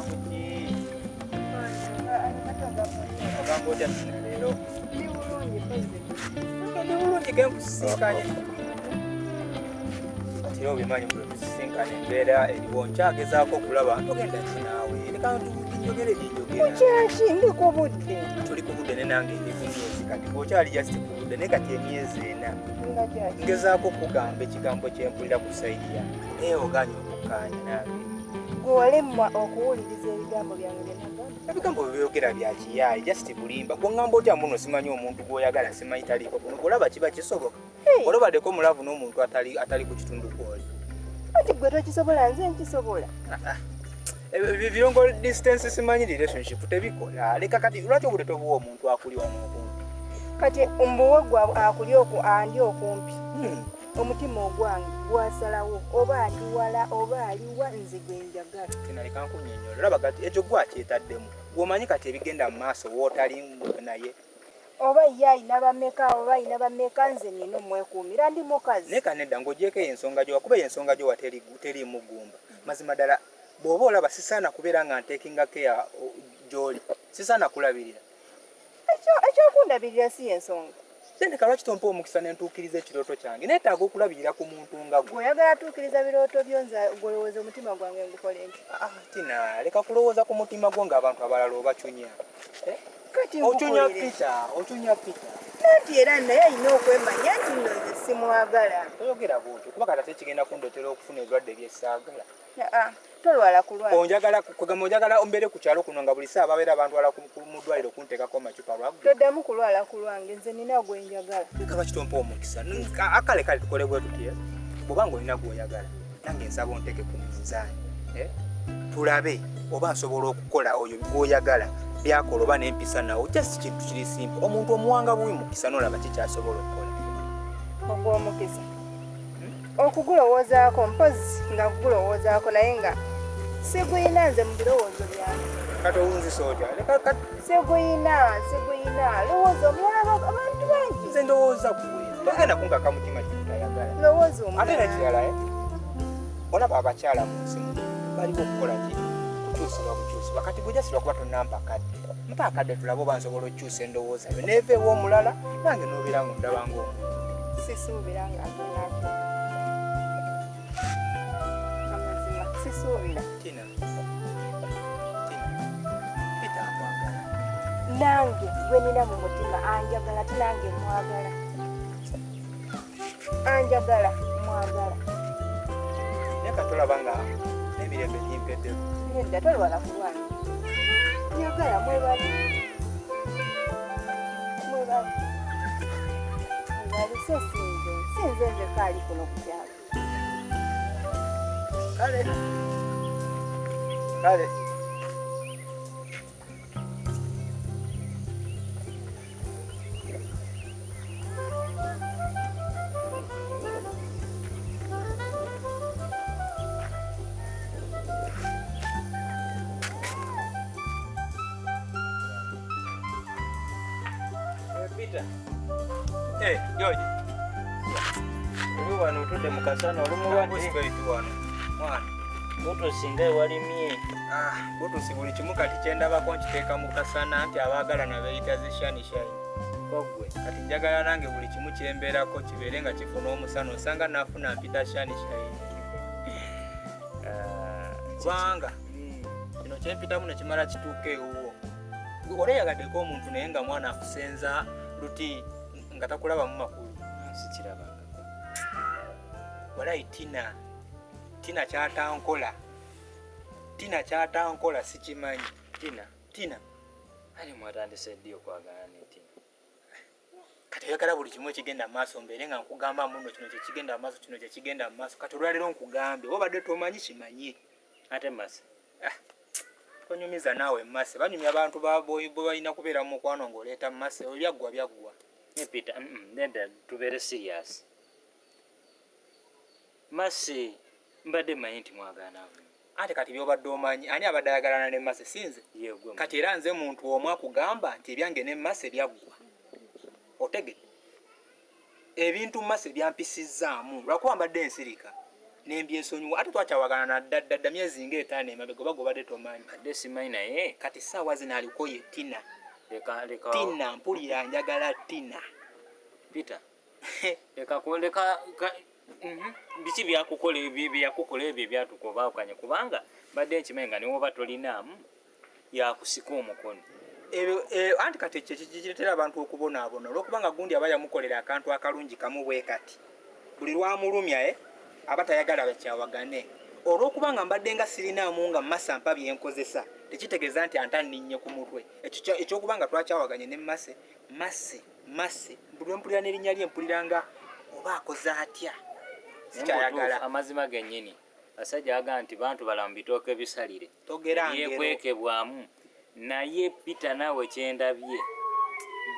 kuki ogamba otya leero ndi bulungi genkusisinkanye kati obimanyi bwe tusisinkana embeera eriwo nkyagezaako okulaba ntogenda kinaawe njogere kyaki ndi ku budde tuli ku budde ne nange ndi ku myezi kati bw'okyali just ku budde naye kati emyezi ena ngezaako okugamba ekigambo kyempulira ku saidi yange naye oganye okukkaanya nange gwe walemwa okuwuliriza ebigambo byange byenagamba ebigambo byeyogera bya kiyaayi just bulimba gweŋŋamba otya muno simanyi omuntu gw'oyagala simanyi taliiko kuno golaba kiba kisoboka olobaddeko mulavu n'omuntu atali ku kitundu kwoli ati gwe tokisobola nze nkisobola long distance simanyi relationship tebikola leka kati lwaki obudde tobuwa omuntu akuli wano okumpi kati mbuwe gwe akuli andi okumpi omutima ogwange gwasalawo oba andi wala oba aliwa nze gwe njagala tinaleka nkunyonyola olaba kati ekyo gwakyetaddemu gwomanyi kati ebigenda mu maaso wootali naye oba ye ayina bameka oba ayina bameka nze nina omwekuumira ndi mukazi naye kanedda ng'ogyeko eyo ensonga gyo wakuba eyo ensonga gyo teriimu ggumba mazima ddala bw'oba olaba sisaana kubeera nga nteekinga keya gy'oli sisaana kulabirira ekyokundabirira si yensonga leka lwaki tompa omukisa nentuukiriza ekirooto kyange neetaaga okulabirira ku muntu nga gwe oyagala tuukiriza birooto byo nze golowooza omutima gwange ngukole nti tina leka kulowooza ku mutima gwo ng'abantu abalala obacunya kati ocunya pita nati era naye ayina okwemanya nti nno nze simwagala toyogera bwotyo kuba kati ate kigenda kundetera okufuna ebirwadde byessaagala tolwala kulwala onjagala ombeere ku kyalo kuno nga buli saa babeera abantu wala mu ddwaliro kunteekako amacupa lwagwe toddamu kulwala ku lwange nze nina gwenjagala leka bakitompa omukisa akale kale tukole bwe tutya bw'obanga olina gw'oyagala nange nsaba onteeke ku minzaani tulabe oba nsobola okukola oyo gw'oyagala byakola oba n'empisa nawo just kintu kiri simple omuntu omuwanga buwi mukisa n'olaba kikyasobola okukola ogw'omukisa okugulowoozaako mpozi nga gulowoozaako naye nga siguyina nze mu birowoozo byange kati owunzisa otya siguyina lowooza omulala abantu bangi nze ndowooza kuwe togenda kunkaka mutima kitayagala lowooza ate nekirala olaba abakyala mu nsi muno baliko okukola ki kukyusibwa kati bwejasirwa kuba tonampa akadde mpa akadde tulabe oba nsobola okukyusa endowooza yo neeva ew'omulala nange nobeera nga ondaba ng'omuntu sisuubira nga ngenako amazima sisuubira tina pita nkwagala nange gwe nina mu mutima anjagala ate nange mwagala anjagala mwagala naye katolaba nga n'emirembe gimpeddeko nedda tolwala kulwana njagala mwebali so sinze nze kaali kuno ku kyalo kale Peter. George. Oli wano otudde mu kasana olumulwadde wano. Mwana. Botosinga ewalimye. Botosi buli kimu kati kyendabako nkiteeka mu kasana nti abaagala na beeyita zishanishani. Kogwe kati njagala nange buli kimu kyembeerako kibeere nga kifuna omusana osanga naafuna mpita shanishani. Kubanga kino kyempitamu ne kimala kituuka ewuwo. Oleeyagaddeko omuntu naye nga mwana akusenza luti nga takulaba mu makulu sikirabanga walayi tina kyatankola sikimanyi tina ali mwatandise ddi okwagala ne Tina kati oyagala buli kimu ekigenda mu maaso mbeere nga nkugamba muno kino kyekigenda mu maaso kino kyekigenda mu maaso kati olwaleero nkugambye oba badde tomanyi kimanye ate masa tonyumiza naawe mmase banyumya abantu bwe balina kubeera mu mukwano ng'oleeta mmase ebyaggwa byaggwa ne Peter nedda tubeere serious mase mbadde manyi nti mwagana ate kati byobadde omanyi ani abadde ayagalana ne mmase sinze kati era nze muntu omu akugamba nti ebyange ne mmase byaggwa otegedde ebintu mmase byampisizaamu lwakuba mbadde ensirika n'embyensonyiwa ate twakyawagana na ddadda myezi ng'etaano emabega oba gobadde tomanyi badde simanyi naye kati ssaawa zino aliko ye Tina leka Tina mpulira njagala Tina Peter biki byakukola ebyo byatukobaakanye kubanga badde nkimanyi nga niwoba tolinaamu yakusika omukono anti kati ekyo kiretera abantu okubonaabona olwokubanga gundi aba yamukolera akantu akalungi kamu bwe kati buli lwamulumya aba tayagala bakyawagane olwokubanga mbadde nga sirinaamu nga Masa mpa byenkozesa tekitegeeza nti antaninnye ku mutwe ekyokubanga twakyawaganye ne Mase buli lwempulira n'erinnya lye mpulira nga oba akoze atya sikyayagala amazima gennyini basajja agaa nti bantu balamu bitooke bisalire yekwekebwamu naye Peter naawe kyendabye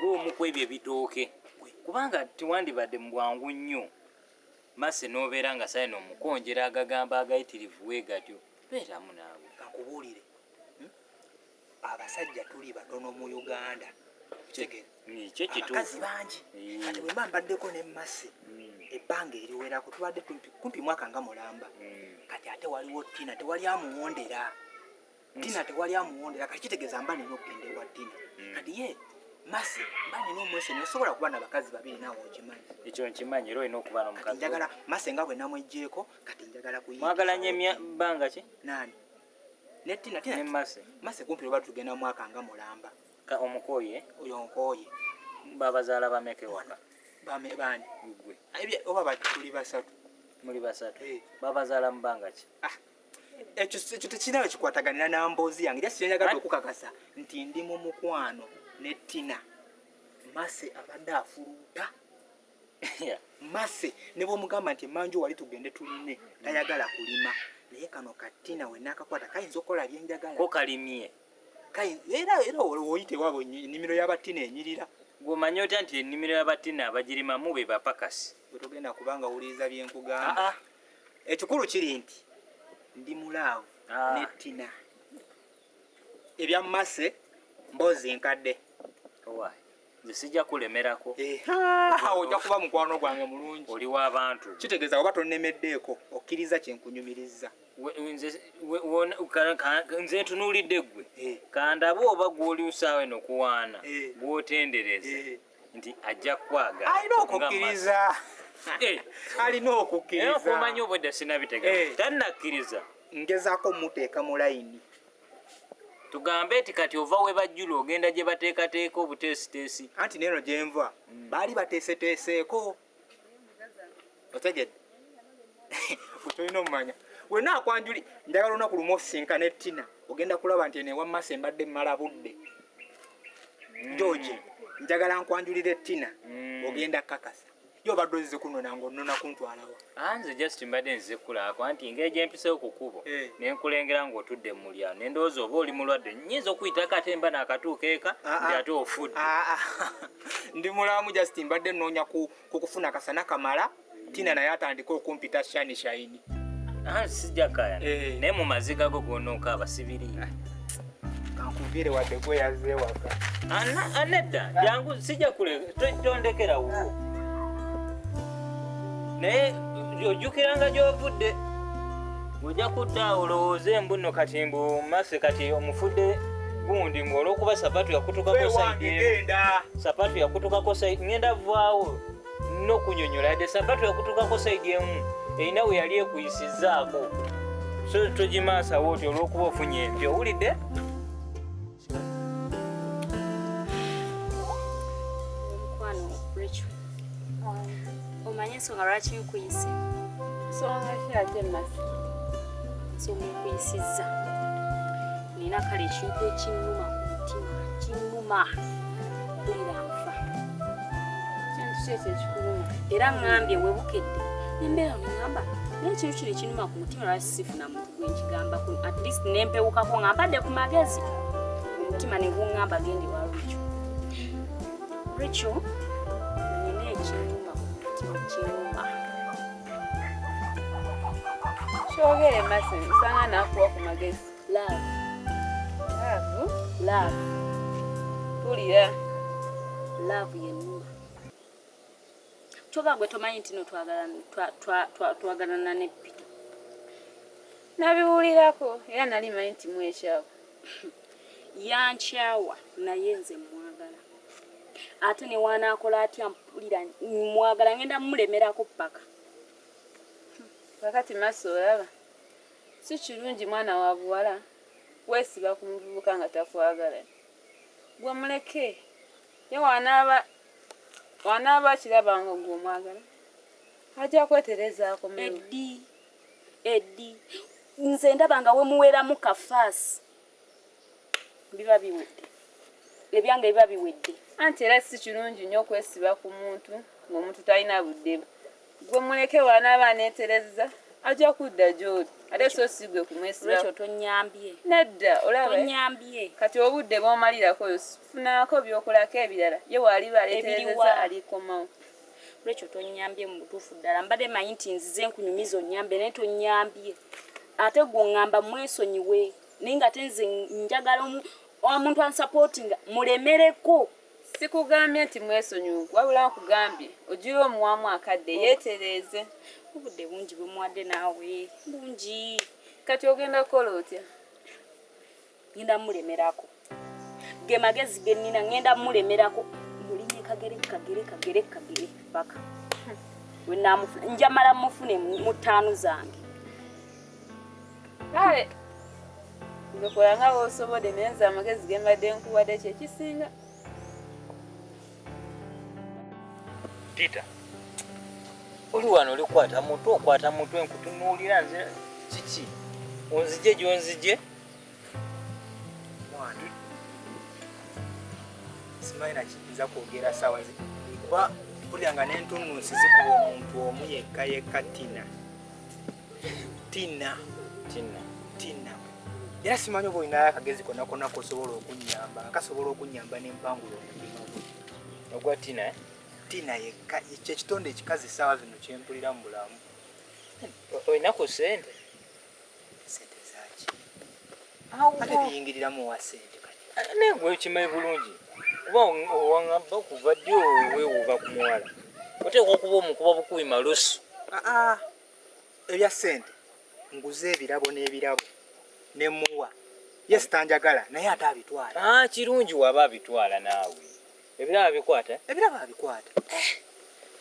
gw'omu kwebyo ebitooke kubanga tiwandibadde mu bwangu nnyo Mase n'obeera nga sayina omukonjera agagamba agayitirivu we gatyo beeramu naawe kankubuulire abasajja tuli batono mu Uganda abakazi bangi kati bwe mba mbaddeko ne Mase ebbanga eriwerako tubadde kumpi mwaka nga mulamba kati ate waliwo Tina tewali amuwondera kati kitegeeza mba nina okugenda ewa Tina kati ye Mase mba nina omwesonyi osobola kuba nabakazi babiri naawe okimanyi ekyo nkimanyi era olina okuba n'omukazi njagala Mase nga bwe namwejjeeko kati njagala kuyiga mwagalanye bbanga ki nani ne Tina ne Mase kumpi lwe tugenda mwaka nga mulamba omukooye oyo nkooye babazaala bameke waka bani gwe oba batuli basatu muli basatu babazaala mu bbanga ki ekyo tekirina kikwataganira na mboozi yange era sinjagala okukakasa nti ndi mu mukwano ne Tina Mase abadde afuluuta Mase ne bw'omugamba nti manju wali tugende tuline tayagala kulima naye kano ka Tina we naakakwata kayinza okukola byenjagala ko kalimye era oyite wabo ennimiro y'abatina enyirira gw'omanyi otya nti ennimiro y'abatina abagirimamu be bapakasi bwe togenda kubanga owuliriza byenkugamba ekikulu kiri nti ndi mulaavu ne Tina ebya Mase mboozi nkadde nze sijja kulemerako ojja kuba mukwano gwange mulungi oli w'abantu kitegeeza oba tonnemeddeeko okkiriza kyenkunyumiriza nze ntunuulidde ggwe kandaba oba gw'oli usaawe nokuwaana gw'otendereza nti ajja kwagala alina okukkiriza alina okukkiriza okumanya obwedda sinabitegeera tannakkiriza ngezaako muteeka mu layini tugambe nti kati ova we bajjula ogenda gye bateekateeka obuteesiteesi anti neeno gye nva baali bateeseteeseeko otegedde bwetolina omumanya wenna akwanjuli njagala olunaku lumu osinka ne Tina ogenda kulaba nti enewa Mase mbadde mmala budde George njagala nkwanjulire Tina ogenda kakasa yobadde ozze kunona ng'onnona kuntwalawa nze just mbadde nzize kulaako anti ngeri gye mpiseewo ku kkubo ne nkulengera ng'otudde mu mulyango ne ndowooza oba oli mulwadde nnyinza okuyita akatemba n'akatuuka eka nti ate ofudde ndi mulamu just mbadde nnoonya kukufuna kasana kamala Tina naye atandika okumpita shani shayini sijja kaya naye mu maziga go gonnooka abasibiriini kankuviire wadde gweyaze waka nedda jangu sijja tondekerawo naye ojjukiranga gy'ovudde ojja kudda olowooze embu nno kati mbu Mase kati omufudde gundi ng'olwokuba sapatu yakutukako saidi sapatu yakutukako saidi ngenda vaawo n'okunyonyola yadde sapatu yakutukako saidi emu erina we yali ekuyisizzaako so togimaasawo oti olw'okuba ofunye empya owulidde Omanye ensonga lwaki nkuyise? Nsonga ki ate Mase? Nsonga nkuyisizza. Nina kale ekintu ekinnuma ku mutima. Kinnuma. Mpulira nfa. Kintu ki ekyo ekikuluma? Era ŋŋambye webukedde. Nembeera neŋŋamba naye ekintu kino ekinnuma ku mutima lwaki sifuna muntu gwe nkigambako. At least nempewukako nga mpadde ku magezi. Omutima ne guŋŋamba gende wa Rachel. Rachel, nina ekinnuma ku mutima kinnuma. Kyogere Mase nsanga naakuwa ku magezi. Love. Love? Love. Tulira. Love yennuma. Kyova gwe tomanyi nti no twagalana ne Peter. Nabiwulirako era nali manyi nti mwekyawa. Yankyawa naye nze mwagala. Ate ne wanaakola atya mpulira mwagala ngenda mulemerako paka. Kakati maaso olaba. Si kirungi mwana wa buwala weesiba ku muvubuka nga takwagala. Gwe muleke. Ye wanaaba kiraba nga gw'omwagala. Ajja kweterezaako mewe. Eddi. Nze ndaba nga we muweramu kafaasi. Biba biwedde. Ebyange biba biwedde. Anti era si kirungi nnyo okwesiba ku muntu ng'omuntu talina budde. Gwe muleke wanaaba aneetereza ajja kudda gy'oli. Ate so si gwe kumwesiba. Lwekyo tonnyambye. Nedda olaba. Tonnyambye. Kati obudde bw'omalirako funaako by'okolako ebirala. Ye waali baleetereza alikomawo. Lwekyo tonnyambye mu butuufu ddala. Mbadde manyi nti nzize nkunyumiza onnyambe naye tonnyambye. Ate gw'oŋŋamba mwesonyiwe. Naye nga ate nze njagala omuntu ansapootinga mulemereko. Sikugambye nti mwesonyiwe wabula nkugambye ogira omuwaamu akadde yeetereeze. Obudde bungi bwe muwadde naawe bungi. Kati ogenda kukola otya? Ngenda mulemerako. Ge magezi ge nnina ngenda mulemerako. Mulinye kagere paka. We naamufuna njamala mufune mu ttaanu zange. Kale ngekola nga bw'osobodde naye nze amagezi ge mbadde nkuwadde kyekisinga. Tita, oli wano olikwata okwata mutwe nkutunuulira nze kiki? Onzije gy'onzije? Mwana. Simanyi nakiyinza kwogera ssaawa zi. Kuba mpulira nga n'entunnunsi zikuba omuntu omu yekka Tina. Era simanyi oba olinayo akagezi konna kosobola okunnyamba. Akasobola okunnyamba n'empangula omutima gwe. Ogwa Tina, Tina yekka ekitonde ekikazi essaawa zino kyempulira mu bulamu. Olinako ssente? Ssente zaaki? Ate biyingiriramu wa ssente kati? Naye gwe okimanyi bulungi. Kuba owaŋŋamba kuva ddi weewuuba ku muwala. Oteekwa okuba omukuba bukubi malusu. Ebya ssente nguze ebirabo n'ebirabo ne muwa. Yes tanjagala naye ate abitwala. Kirungi waba abitwala naawe. Ebirabo bikwata? Ebirabo abikwata.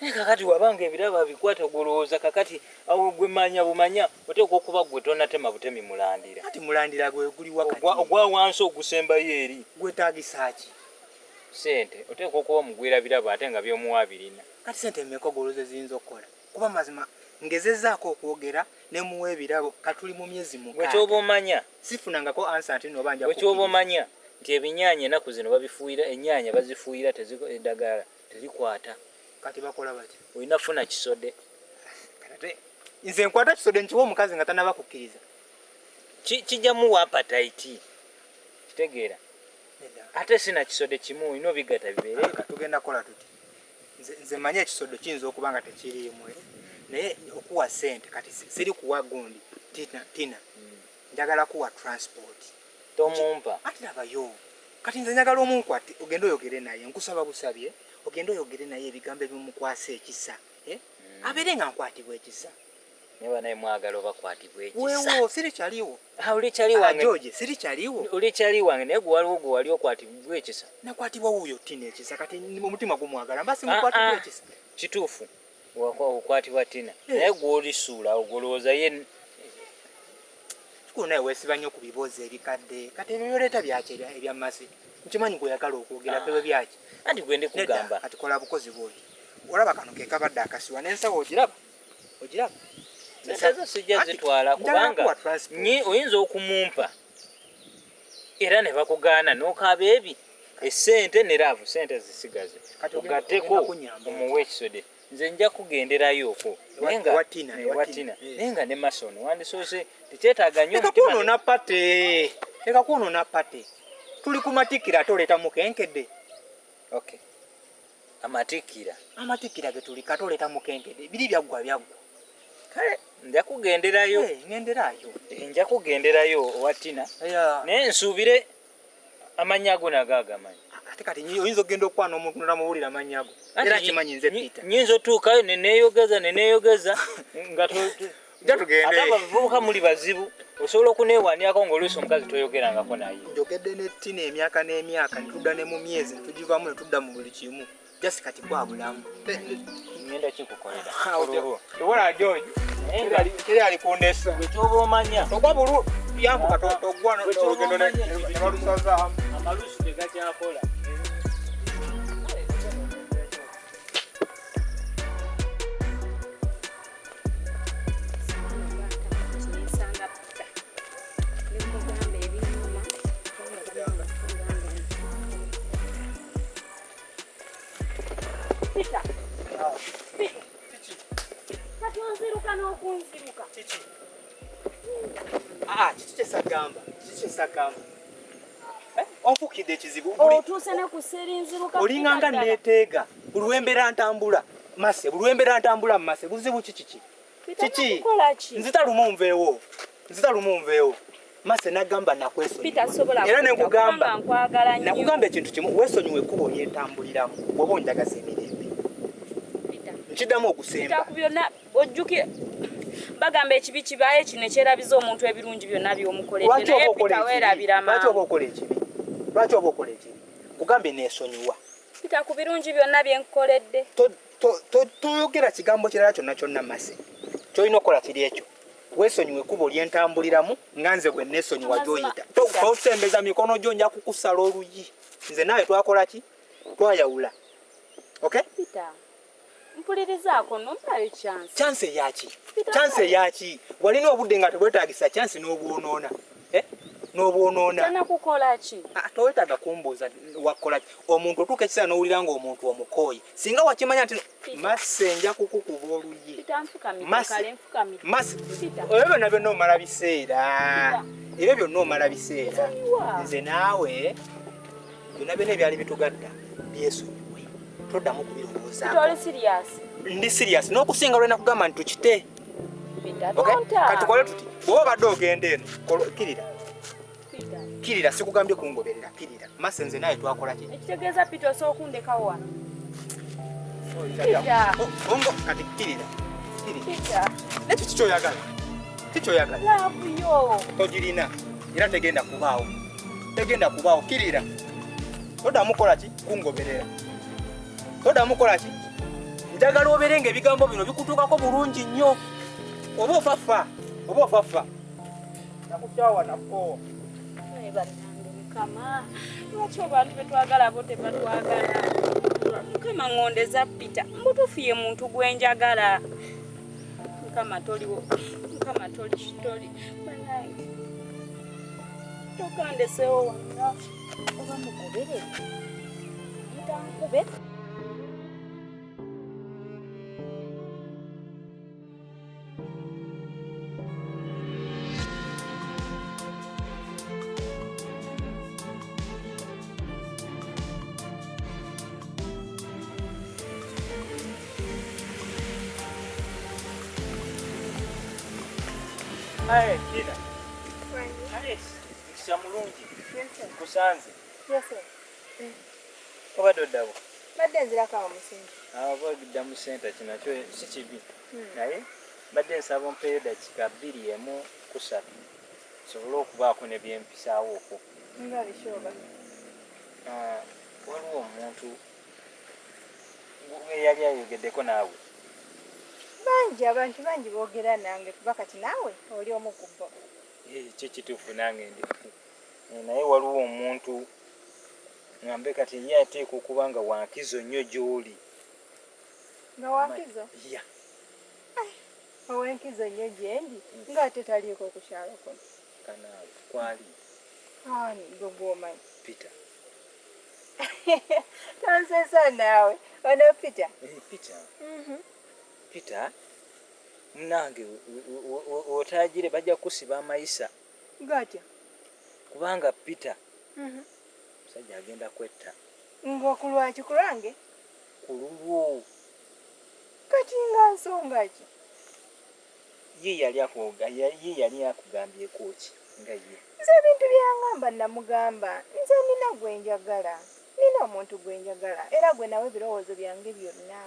Naye kakati wabanga ebirabo abikwata golowooza kakati awo gwe bumanya oteekwa okuba gwe tonatema butemi mulandira. Kati mulandira gwe guli wakati. Ogwa wansi ogusembayo eri. Gwetaagisa ki? Ssente oteekwa okuba mugwira birabo ate nga by'omuwa birina. Kati ssente mmeka ogoloze ziyinza okukola? Kuba mazima ngezezzaako okwogera ne muwa ebirabo katuli mu myezi mukaaga. Gwe ky'oba omanya. Sifunangako ansa nti no banja. Gwe ky'oba omanya nti ebinyaanya ennaku zino babifuuyira, ennyaanya bazifuuyira eddagala terikwata. Kati bakola bati? Olina funa kisode. Kati nze nkwata kisode nkiwa omukazi nga tanaba kukkiriza. Kijjamu appetite. Kitegeera. Ate sina kisode kimu olina obigata bibeere. Tugenda kola tuti. Nze manye ekisode kiyinza okuba nga tekiriimu. Naye okuwa ssente kati siri kuwa gundi Tina. Njagala kuwa transport. Tomumpa. Ati labayo. Kati nze njagala omunkwate ogende oyogere naye nkusaba busabye. Ogende oyogere naye ebigambo ebimukwasa ekisa. Abeere nga nkwatibwa ekisa. Neba naye mwagala obakwatibwa ekisa. Weewo siri kyaliwo. Oli kyali wange. George siri kyaliwo. Oli kyali wange naye gwe wali okwatibwa ekisa. Nakwatibwa wuyo Tina ekisa kati omutima gumwagala mbasi mukwatibwa ekisa. Kituufu. Okwatibwa Tina. Naye gwe olisuula ogolowooza ye. Naye weesiba nnyo ku bibuuzo ebikadde. Kati ebyo byoleeta byaki ebyamasi. Nkimanyi gweyagala okwogera pewe byaki. Anti gwe ndi kugamba. Kati kola bukozi bwoli. Olaba kano ke kabadde akasiwa n'ensawo ogiraba? Ogiraba? Ezo sijja zitwala kubanga oyinza okumumpa. Era ne bakugaana n'okaaba ebi. Essente ne laavu ssente zisigaze. Ogatteko omuwe ekisode. Nze nja kugenderayo okwo. Ewa Tina. Naye nga ne masono wandisoose tekyetaaga nnyo omutima. Leka kwonoona pate. Tuli ku matikkira ate oleeta mukenkedde. Okay. Amatikkira ge tuli kate oleeta mukenkedde. Biri byaggwa. Kale nja kugenderayo. Nja kugenderayo owa Tina. Naye nsuubire amannya ago nagagamanyi. Ate kati oyinza okugenda okwana omuntu n'omubuulira amannya ago. Era kimanyi nze Peter. Nyinza otuukayo ne neeyogeza nga Jatugende. Ate abavubuka muli bazibu. Osobola okuneewaanirako ng'oluusi omukazi toyogerangako naye. Njogedde ne Tina emyaka n'emyaka ne tudda ne mu myezi ne tugivaamu ne tudda mu buli kimu. Just kati kwa bulamu. Ngenda kikukolera. Tobona George. Kiri ali kundesa. Gwe kyoba omanya. Togwa bulu yambuka togwa n'olugendo ne balusaza. Amalusu tegakyakola. Chichi sagamba. Onfukidde ekizibu. Otuuse ne ku serinziruka. Olinganga neeteega. Bulwembera ntambula. Mase, bulwembera ntambula mase. Buzibu chichi. Chichi. Nzita lumumveewo. Mase nagamba nakwesonyiwa. Era ne nkugamba. Nakugamba ekintu kimu weesonyiwe ekkubo lyentambuliramu. Bw'oba onjagaza emirembe. Nkiddamu okusemba. Byonna ojjukire. Bagamba ekibi kibaye kino ekyerabiza omuntu ebirungi byonna by'omukoledde naye Peter weerabira maama. Lwaki oba okola ekibi? Kugambe neesonyiwa. Peter ku birungi byonna bye nkukoledde. Toyogera kigambo kirala kyonna Mase. Kyolina okukola kiri ekyo. Weesonyiwe ekkubo lyentambuliramu nga nze bwe neesonyiwa gy'oyita. Tosembeza mikono gyo nja kukusala oluyi. Nze naawe twakola ki? Twayawula. Okay? Peter. Mpulirizaako nompayo chance yaki walina obudde nga tebwetaagisa chance n'obwonoona n'obwonoona tana kukola ki towetaaga kumbuuza wakola ki omuntu otuuka ekiseera n'owulira ng'omuntu omukooye singa wakimanya nti Mase nja kukukuba oluyi Mase ebyo byonna byonna omala biseera nze naawe byonna byonna ebyali bitugadda byesonyiwe toddamu kubirowoozaako. Ndi serious n'okusinga lwena kugamba nti tukite. Katukole tuti bw'oba obadde ogenda eno kirira sikugambye kungoberera kirira Mase nze naye twakola ki? Ekitegeeza Peter osobola okundekawo wano. Kati kirira nekyo kikyoyagala laavuyo togirina era tegenda kubaawo kirira toddamu kukola ki? Kungoberera. Toddamu kukola ki? Njagala obeere ng'ebigambo bino bikutuukako bulungi nnyo. Oba ofafa. Nakukyawa nako. Naye bannange Mukama. Lwaki abantu betwagala bo tebatwagala? Mukama ngondeza Peter. Mutuufu ye muntu gwenjagala. Mukama toliwo. Toli. Bannange. Tokandesewo wonna. Oba mugoberere. Mutankube. Aye, Tina. Aye, mukisa mulungi. Kusanze. Oba doddabo. Badde nzirako awo mu sente. Oba odda mu sente kinakyo si kibi. Naye badde nsaba ompeeyo dakika 2-3 sobole okubaako ne byempisaawo okwo. Nga bishoba. Waliwo omuntu eyali ayogeddeko naawe. Abantu bangi boogera nange kuba kati naawe oli omu ku bo. Kyo kituufu nange ndi. Naye waliwo omuntu ngambe kati ye ateeka okuba nga wankizo nnyo gy'oli. Nga wankizo? Ya. Owenkizo nnyo gyendi ng'ate taliiko ku kyalo kuno. Kanaawe kwali. Gwe gw'omanyi. Peter. Tonsesa naawe. Ono Peter? Peter. Peter, nange otaagire bajja kusiba amayisa. Gatya? Kubanga Peter musajja agenda kwetta. Ng'okulwaki kulwange? Ku lulwo. Kati nga nsonga ki? Ye yali akugambyeko ki nga ye? Nze ebintu byangamba namugamba. Nze nina gwenjagala. Nina omuntu gwenjagala. Era gwe nawe ebirowoozo byange byonna.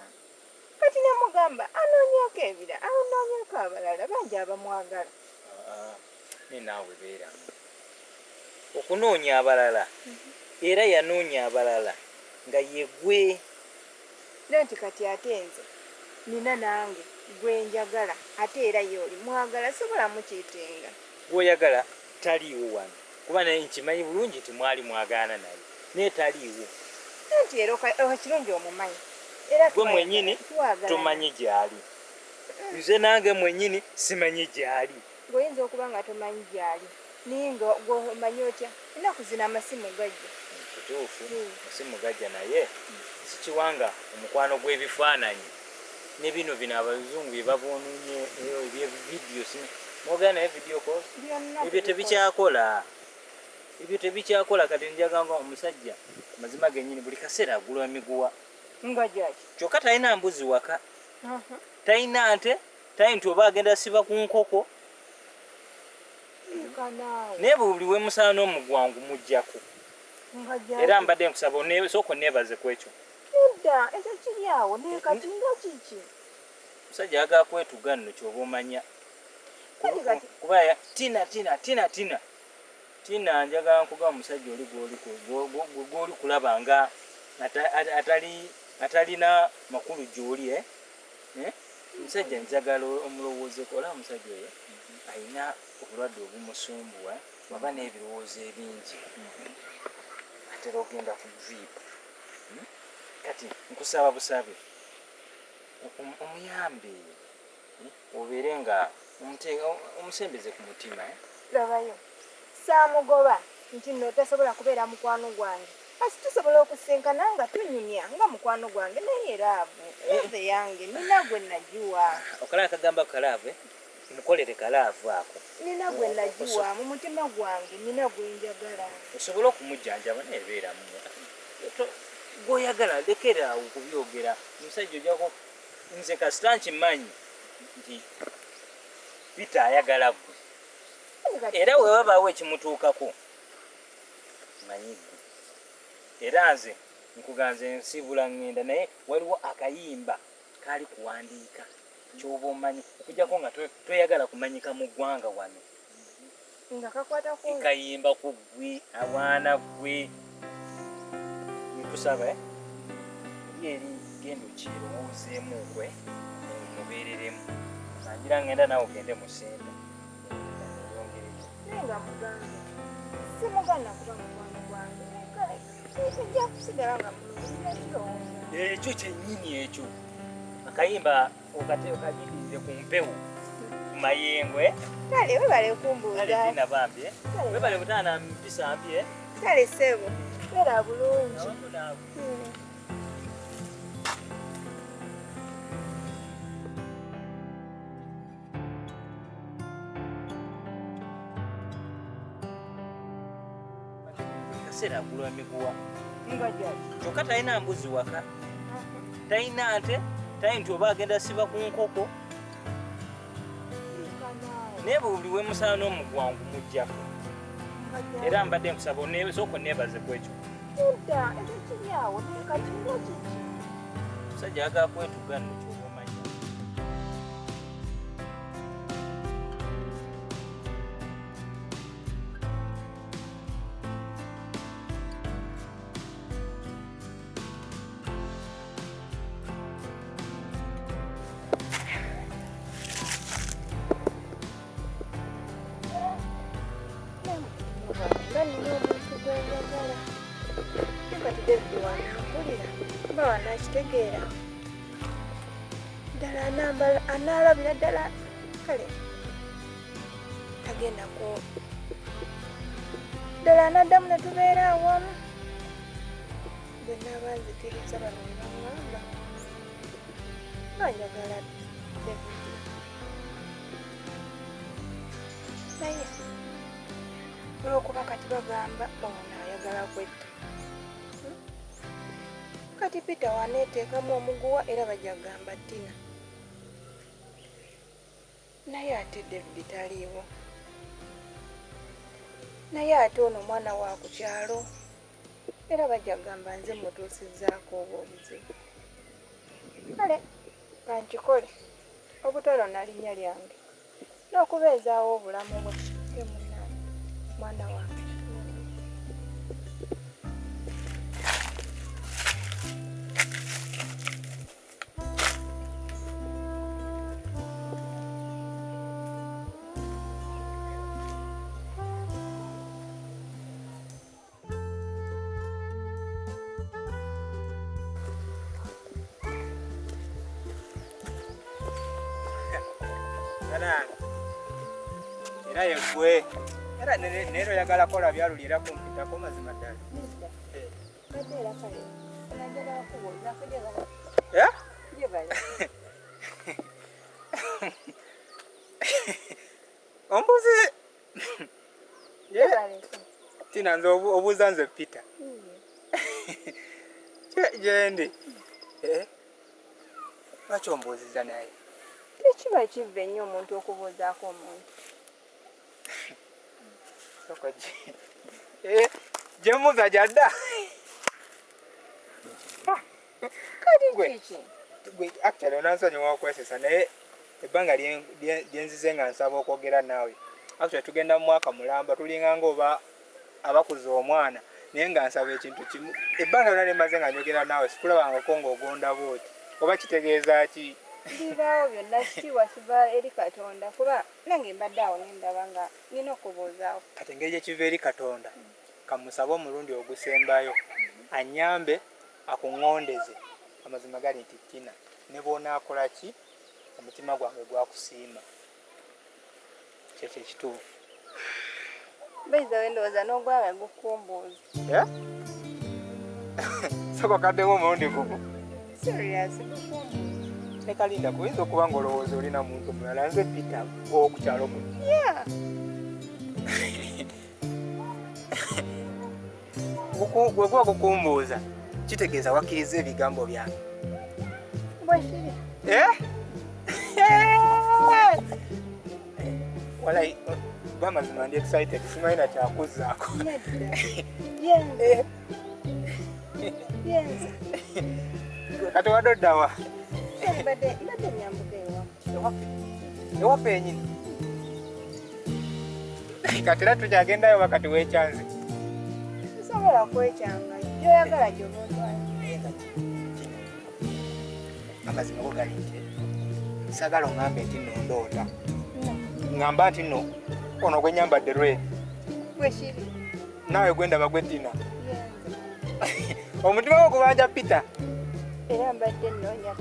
kati namugamba anoonyeko ebira anoonyeko abalala bangi abamwagala. Ne naawe beeramu okunoonya abalala era yanoonya abalala nga yegwe nti kati ate nze nina nange gwe njagala ate era y'oli mwagala sobola mukiyitenga. gwoyagala taliiwo wano kuba naye nkimanyi bulungi nti mwali mwagaana naye naye taliiwo nti era ekirungi omumanyi era gwe mwenyini tomanyi gyali nze nange mwenyini simanyi gyali. ng'oyinza okuba nga tomanyi gyali naye nga gwomanyi otya ennaku zino amasimu gajja kituufu amasimu gajja naye sikiwanga omukwano gw'ebifaananyi ne bino abazungu bye baboononye ebyevidiyo mwogera naye vidiyo ko ebyo tebikyakola kati njaga nga omusajja mazima gennyini buli kaseera agula emiguwa nga gyaki kyokka talina mbuzi waka talina nte tayi nti oba agenda siba ku nkoko naye buli we musala n'omugwangu mujjako era mbadde nkusaba sooka onneebaze ku ekyo edda ekyo kiri awo naye kati nga kiki musajja ayagala kwetuga nno kyoba omanya kuba tina njagala nkuga omusajja oli gw'oli kulaba nga atalina makulu gy'oli omusajja njagala omulowoozeko olaba omusajja oyo alina obulwadde obumusumbuwa waba n'ebirowoozo ebingi atera ogenda ku viipu kati nkusaba busabe omuyambe obeere nga omusembeze ku mutima labayo saamugoba nti nno tasobola kubeera mukwano gwange asi tusobola okusinkana nga tunyumya nga mukwano gwange naye laavu eve yange nina gwe nagiwa okalaba kagamba kalaavu mukolere kalaavu ako nina gwe nagiwa mu mutima gwange nina gwe njagala osobole okumujjanjaba neebeeramu gwoyagala lekeraawo okubyogera omusajja ojjako nze kasita nkimanyi nti Peter ayagala gwe era we wabaawo ekimutuukako manyi gwe era nze nkuganze nsibula ŋŋenda naye waliwo akayimba kaali kuwandiika kyoba omanyi okujjako nga toyagala kumanyika mu ggwanga wano nga kakwatako kayimba ku gwe awaana gwe nkusaba eri genda okirowoozeemu gwe mubeereremu nangira ŋŋenda naawe ogende musemba yongereki naye nga mugange simugana kuba mukwano gwange ejja kusigala nga mulungi ekirowoozo ekyo kyennyini ekyo akayimba okajidirize ku mpewo ku mayengwe kale webale kumbuuza nabambye webale butaana mpisa mbye kale ssebo era bulungi kaseera agulwa emiguwa nga gyaki kyokka talina mbuzi waka talina nte tayi nti oba agenda siba ku nkoko naye buli we musala n'omugwangu mujjako era mbadde nkusaba sooka onneebaze ku ekyo edda ekyo kiri awo naye kati nga kiki omusajja ayagala kwetuga nno kyoba omanya nakitegeera ddala anaalabira ddala kale tagenda ku ddala anaddamu ne tubeera awamu bwenna banzikiriza bano we baŋŋamba banjagala David naye olw'okuba kati bagamba ono ayagala kwetta kati Peter waneeteekamu omuguwa era bajagamba Tina naye ate David taliiwo naye ate ono mwana wa ku kyalo era bajagamba nze mutuusizzaako oba obuzibu kale kankikole obutono nalinnya lyange n'okubeezaawo obulamu bwe ye munnange mwana wange. Era yegwe era nero yagala kola byalulira kumpitako mazima ddala. Kateera kale onagala kubuuza kuje bala kuje bala ombuzi bala tina nze obuuza nze Peter gyendi lwaki ombuuziza naye tekiba kivve ennyo omuntu okubuuzaako omuntu gyemuuza gyadda kati kiki actually onansonyiwa okwesesa naye ebbanga lyenzize nga nsaba okwogera naawe actually tugenda mu mwaka mulamba tulinganga oba abakuza omwana naye nga nsaba ekintu kimu ebbanga lyonna lyemaze nga njogera naawe sikulabangako ng'ogonda bwoti oba kitegeeza ki biraawo byonna kitiibwa kiva eri Katonda kuba nange mbadde awo nendaba nga nina okubuuzaawo kati engeri gyekiva eri Katonda kamusabe omulundi ogusembayo anyambe akuŋŋondeze amazima gali nti Tina ne bw'onaakola ki omutima gwange gwakusiima kyekyo ekituufu baiza wendowooza n'ogwaga gukumbuuza soko kaddemu omulundi gumu serious gukumbuuza nekalinda kuyinza okuba ng'olowooza olina muntu mulala nze Peter okukyalo mu bwe kuba kukumbuuza kitegeeza wakkiriza ebigambo byange bwekiri walai bamazima ndi excited simanyi na kyakuzzaako yenze kati wadde oddawa mbadde nyambuka ewaffe enyini kati era tukyagendayo bakati weekyanze nsobola kwekyanga gyoyagala gyobotwala amazima go gali nti sagala oŋŋambe nti nno ndoota ŋŋamba nti nno ono gwe nyambadde lwe bwekiri naawe gwendaba gwe Tina omutima gwo gubanja Peter era mbadde nnoonya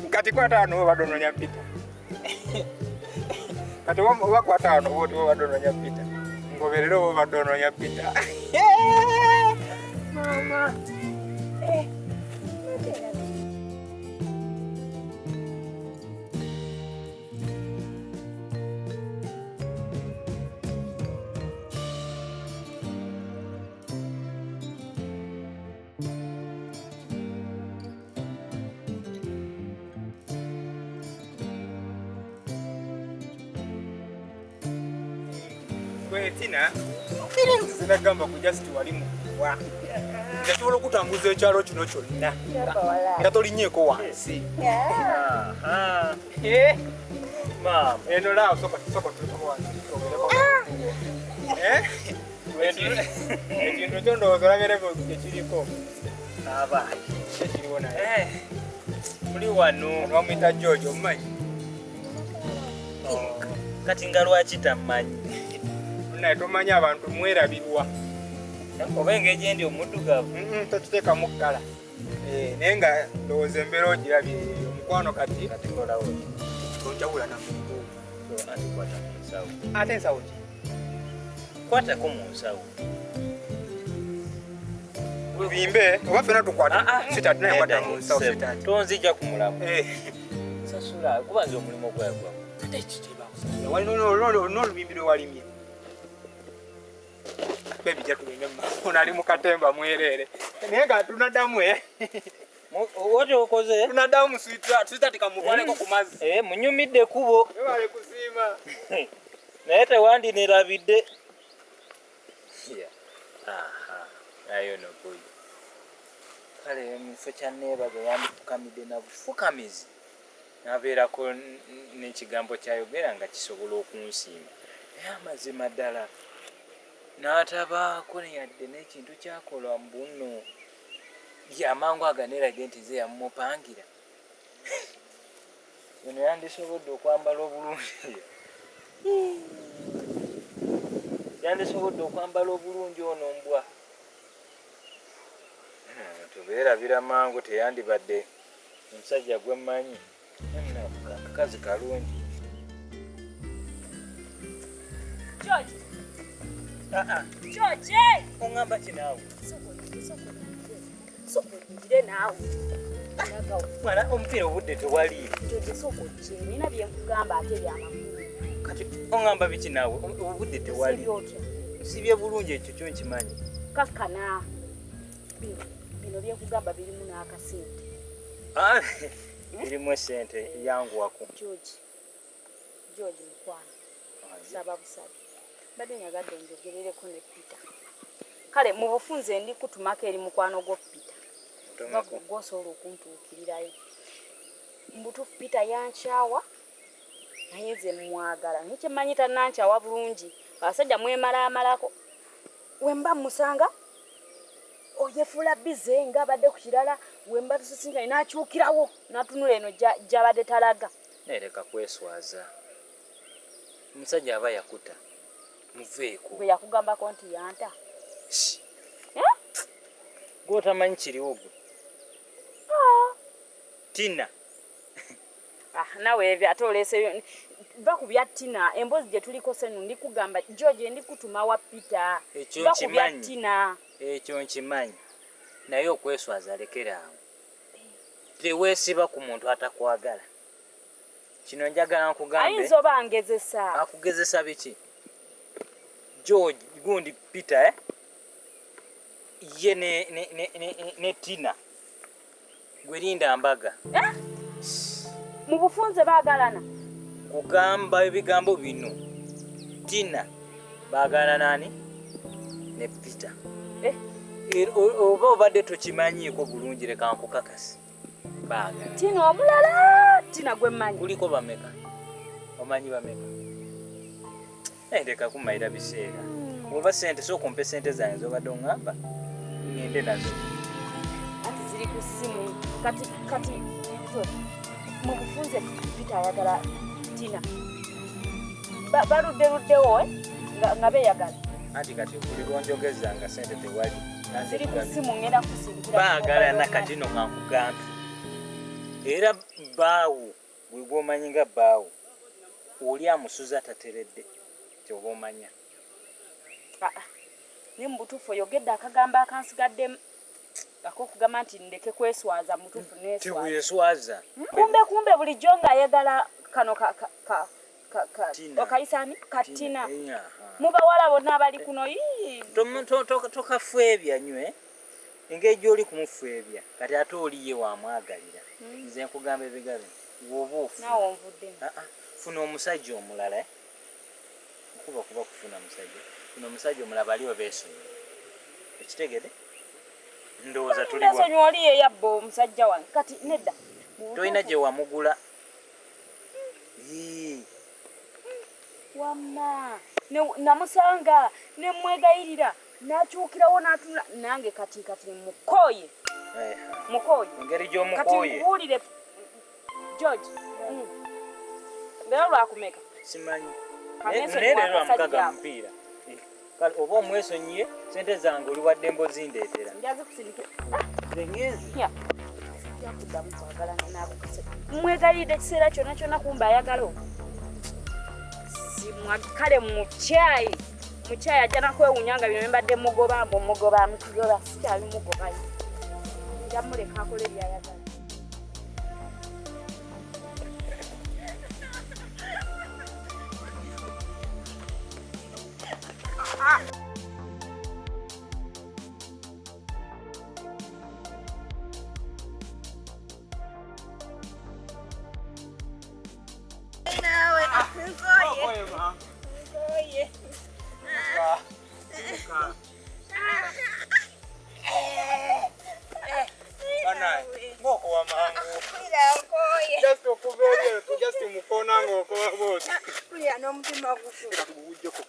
kati kwata wano obadde onoonya Peter kati oba kwata wano oba oti obadde onoonya Peter ngoberera oba obadde onoonya Peter mama Tina feelings zinagamba ku just wali muwa nga tusobola okutambuza ekyalo kino kyonna nga tolinyeeko wansi eno laawo soko tuliko wansi ekintu kyo ndowooza olabereko ekiriko ekiriwo naye muli wano bamwita George omumanyi kati nga lwaki tammanyi naye tomanyi abantu mwerabirwa oba engeri gyendi omuddugavu tokiteekamu kkala naye nga ndowooza embeera ogirabye omukwano kati kolawo tonjawula namuntu andikwata mu nsawo ate ensawo ki kwatako mu nsawo bimbe oba fena tukwata sitati naye kwata mu nsawo sitati tonzija ku mulamu sasula kuba nze omulimu ogwagwamu ate ekitiibwa n'olubimbi lwe walimye bebi jatugende ono ali mu katemba mwereere naye nga tunaddamu wati okoze tunaddamu sitati kamutwaleko ku mazzi munyumidde kubo ewale kusiima naye tewandinirabidde ayo nokuyi kale mufo kya neebaga yandifukamidde na bufukamizi nabeerako n'ekigambo kyayogera nga kisobola okunsiima naye amazima ddala n'atabaako neyadde n'ekintu kyakola mu bunno amangu aganeerage nti ze yamupangira ono yandisobodde okwambala obulungi yandisobodde okwambala obulungi ono mbwa tubeerabira mangu teyandibadde omusajja gwe mmanyi kakazi kalungi George George oŋŋamba kinaawe sokoligire naawe mwana omupiira obudde tewali George sokojje nina byenkugamba ate byamakulu kati oŋŋamba biki naawe obudde tewali sibyotya sibye bulungi ekyo kyo nkimanyi kakkana bino byenkugamba birimu n'akasente birimu esente yanguwako George mukwano saba busabi mbadde nyagadde njogerereko ne Peter kale mu bufunze ndi kutumako eri mukwano gwo Peter gwosobola okuntuukirirayo mbutuufu Peter yankyawa naye nze mwagala naye kyemmanyi tannankyawa bulungi abasajja mwemalamalako wemba musanga oyefuula bize ng'abadde ku kirala wemba tusisinga n'akyukirawo n'atunula eno gy'abadde talaga nereka kweswaza omusajja aba yakuta muveeko gwe yakugambako nti yanta gwotamanyi kiriwo gwe Tina nawe ebyo ate oleeseyo va ku bya Tina emboozi gye tuliko senu ndikugamba George ndikutuma wa Peter va ku bya Tina ekyo nkimanyi naye okweswaza lekera awo teweesiba ku muntu atakwagala kino njagala nkugambe ayinza oba angezesa akugezesa biki George gundi Peter ye ne Tina gwerinda mbaga mu bufunze baagalana kugamba ebigambo bino Tina baagala nani ne Peter oba obadde tokimanyiiko bulungi leka nkukakasi baagala Tina omulala Tina gwe mmanyi kuliko bameka omanyi bameka leka kumayira biseera oba sente sookumpe sente zange zobadde oŋŋamba ŋŋende nazo ati ziri ku ssimu kati mu bufunze Peter ayagala Tina baluddeluddewo nga beeyagala anti kati buli lwonjogeza nga sente tewali ziri ku ssimu ŋŋenda kusinkira baagala nakatino kankugambe era baawo bwe bwomanyi nga baawo oli amusuza tateredde kyoba omanya naye mu butuufu oyogedde akagambo akansigaddemu ak'okugamba nti ndeke kweswaza mutuufu neswaza kumbe bulijjo ng'ayagala kano okayisani katina mu bawala bonna abali kuno tokafebya nywe engeri gy'oli kumufebya kati ate oliye wamwagalira nze nkugamba ebigabe woba naawe onvuddemu funa omusajja omulala okuba kufuna musajja funa omusajja omulala baliwo beesonyiwa ekitegede ndowooza tulisonyiwa oli yeyabba omusajja wange kati nedda tolina gye wamugula wamma namusanga nemwegayirira nakyukirawo natula nange kati mukoye engeri gy'omukooye kati nkuwulire George leero lwakumeka simanyi naye leero lwamukaga mupiira oba omwesonyiye sente zange oli wadde embozi ndeetera yakuddamu kwagalana naabo mwegayirira ekiseera kyonna kyonna kumba ayagala kale mukyayi ajja nakwewunya nga bino mbadde mugoba mugoba sikyali mugobayo jamuleka akole byayagala omutima gukuba. Reka tugujjeko.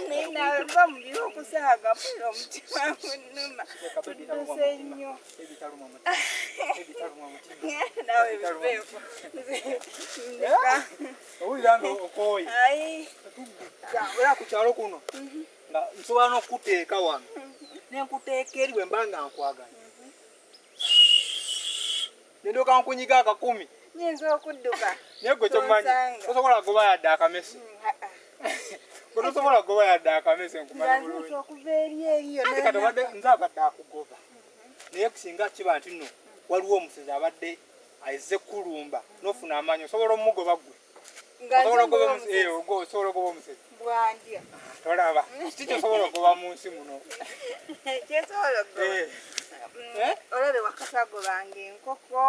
Nina mba muli okusaaga mpulira omutima gunnuma. Tudduse nnyo. Ebitaluma mutima. Ebitaluma mutima. Nawe bibeeko. Owulira nga okooye. Ayi. Era ku kyalo kuno nga nsobola n'okuteeka wano ne nkuteeka eri bwe mba nga nkwagala. Ne ndyoka nkunyiga akakumi. Nyinza okudduka. Naye gwe tomanyi tosobola kugoba yadde akamese. Gwe tosobola kugoba yadde akamese nkumanyi bulungi. Nzanyusa okuva eri eyo. Ate kati obadde nze abadde akugoba. Naye kusinga kiba nti nno waliwo omusezi abadde azze kulumba n'ofuna amaanyi osobola omugoba ggwe. Osobola okugoba omusezi. Bwandya. Tolaba. Kiki kyosobola okugoba mu nsi muno? Kyesobola okugoba. Olabe wakatago bange enkoko.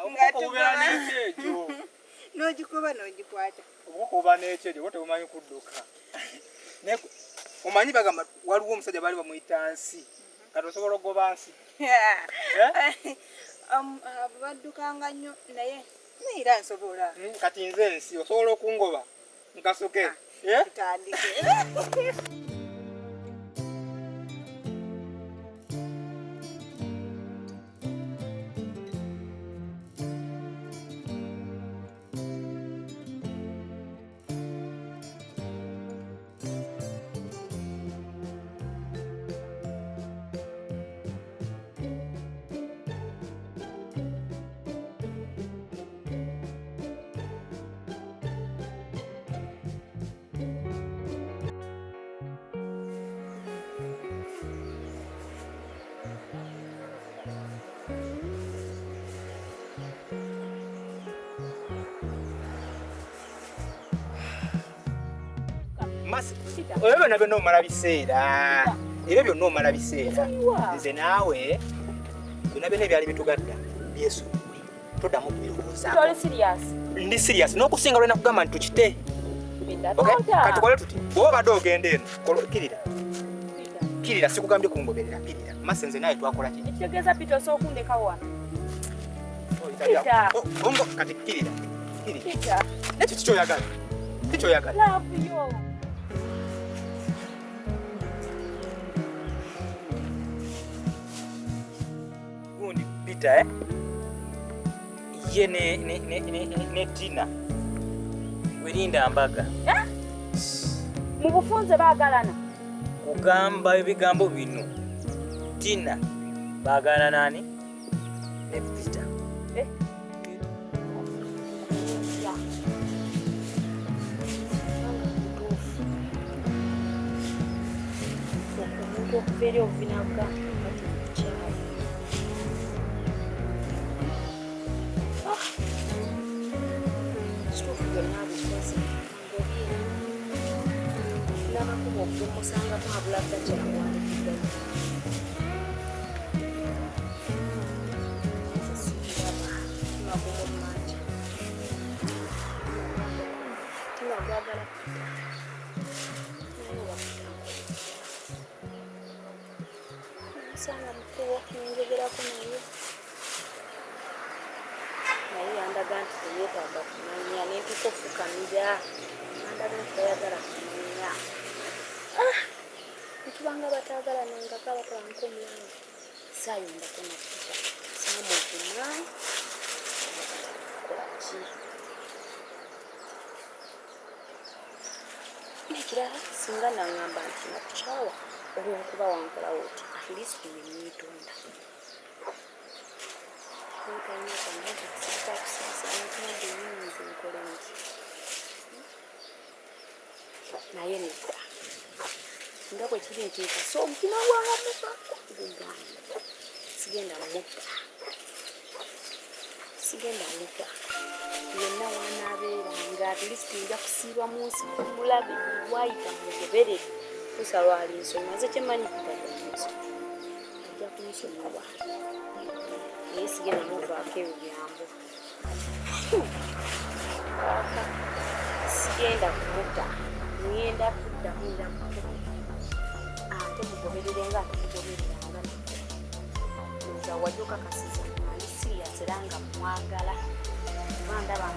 Okugoba n'ekyejo. N'ogikuba n'ogikwata. Okugoba n'ekyejo bwe tebumanyi kudduka. Naye omanyi bagamba waliwo omusajja baali bamuyita Nsi. Kati osobola okugoba Nsi. Baddukanga nnyo naye era nsobola. Kati nze Nsi osobola okungoba nkasuke. Tutandike. Masi, ebyo byonna byonna omala biseera. Ebyo byonna omala biseera. Nze naawe byonna byonna ebyali bitugadda byesuubuli. Toddamu kubirowoozaako. Toli serious? Ndi serious n'okusinga lwena kugamba nti tukite. Kati tukole tuti bw'oba obadde ogenda eno kirira. Kirira sikugambye kungoberera kirira. Masi nze nawe twakola ki? Ekitegeeza Peter osooka kundeka wano. Ongo kati kirira. Peter. Ekyo kikyoyagala. Kikyoyagala. Love you. Gundi Peter ye ne Tina Wirinda Mbaga. Mu bufunze baagalana. Kugamba ebigambo bino. Tina baagala nani? Ne Peter. Very ovinaga. Sana mkuu kinjogera kunayo. Naye andaga nti teyetaaga kumanya n'entukofukamira. Andaga nti tayagala kumanya. Nkibanga bataagala nanga kabakola nkomulanga. Saayonda kona kuta. Saamuvuma. Kola ki? Nekirala singa nangamba nti nakukyawa olw'okuba wankolawo oti at least nemwitonda. Nkalina kanaga kisitakusiisa ntumade nyinza nkola nti naye nedda nga bwe kiri nteeka so omutima gwange muvako guganda sigenda mutta yenna wanaabeera nga at least nja kusiiba mu nsi kumulabe bwayita mugoberere kusa lwali nsonga nze kyemanyi kutadde nsonga ajja kunsonyiwa naye sigenda muvaako ebyo byambo sigenda kumutta ngenda kuddamu nda ate mugoberere nga atukugobereranga nza wajjuka kasiza ali sirias era nga mwagala kuba ndaba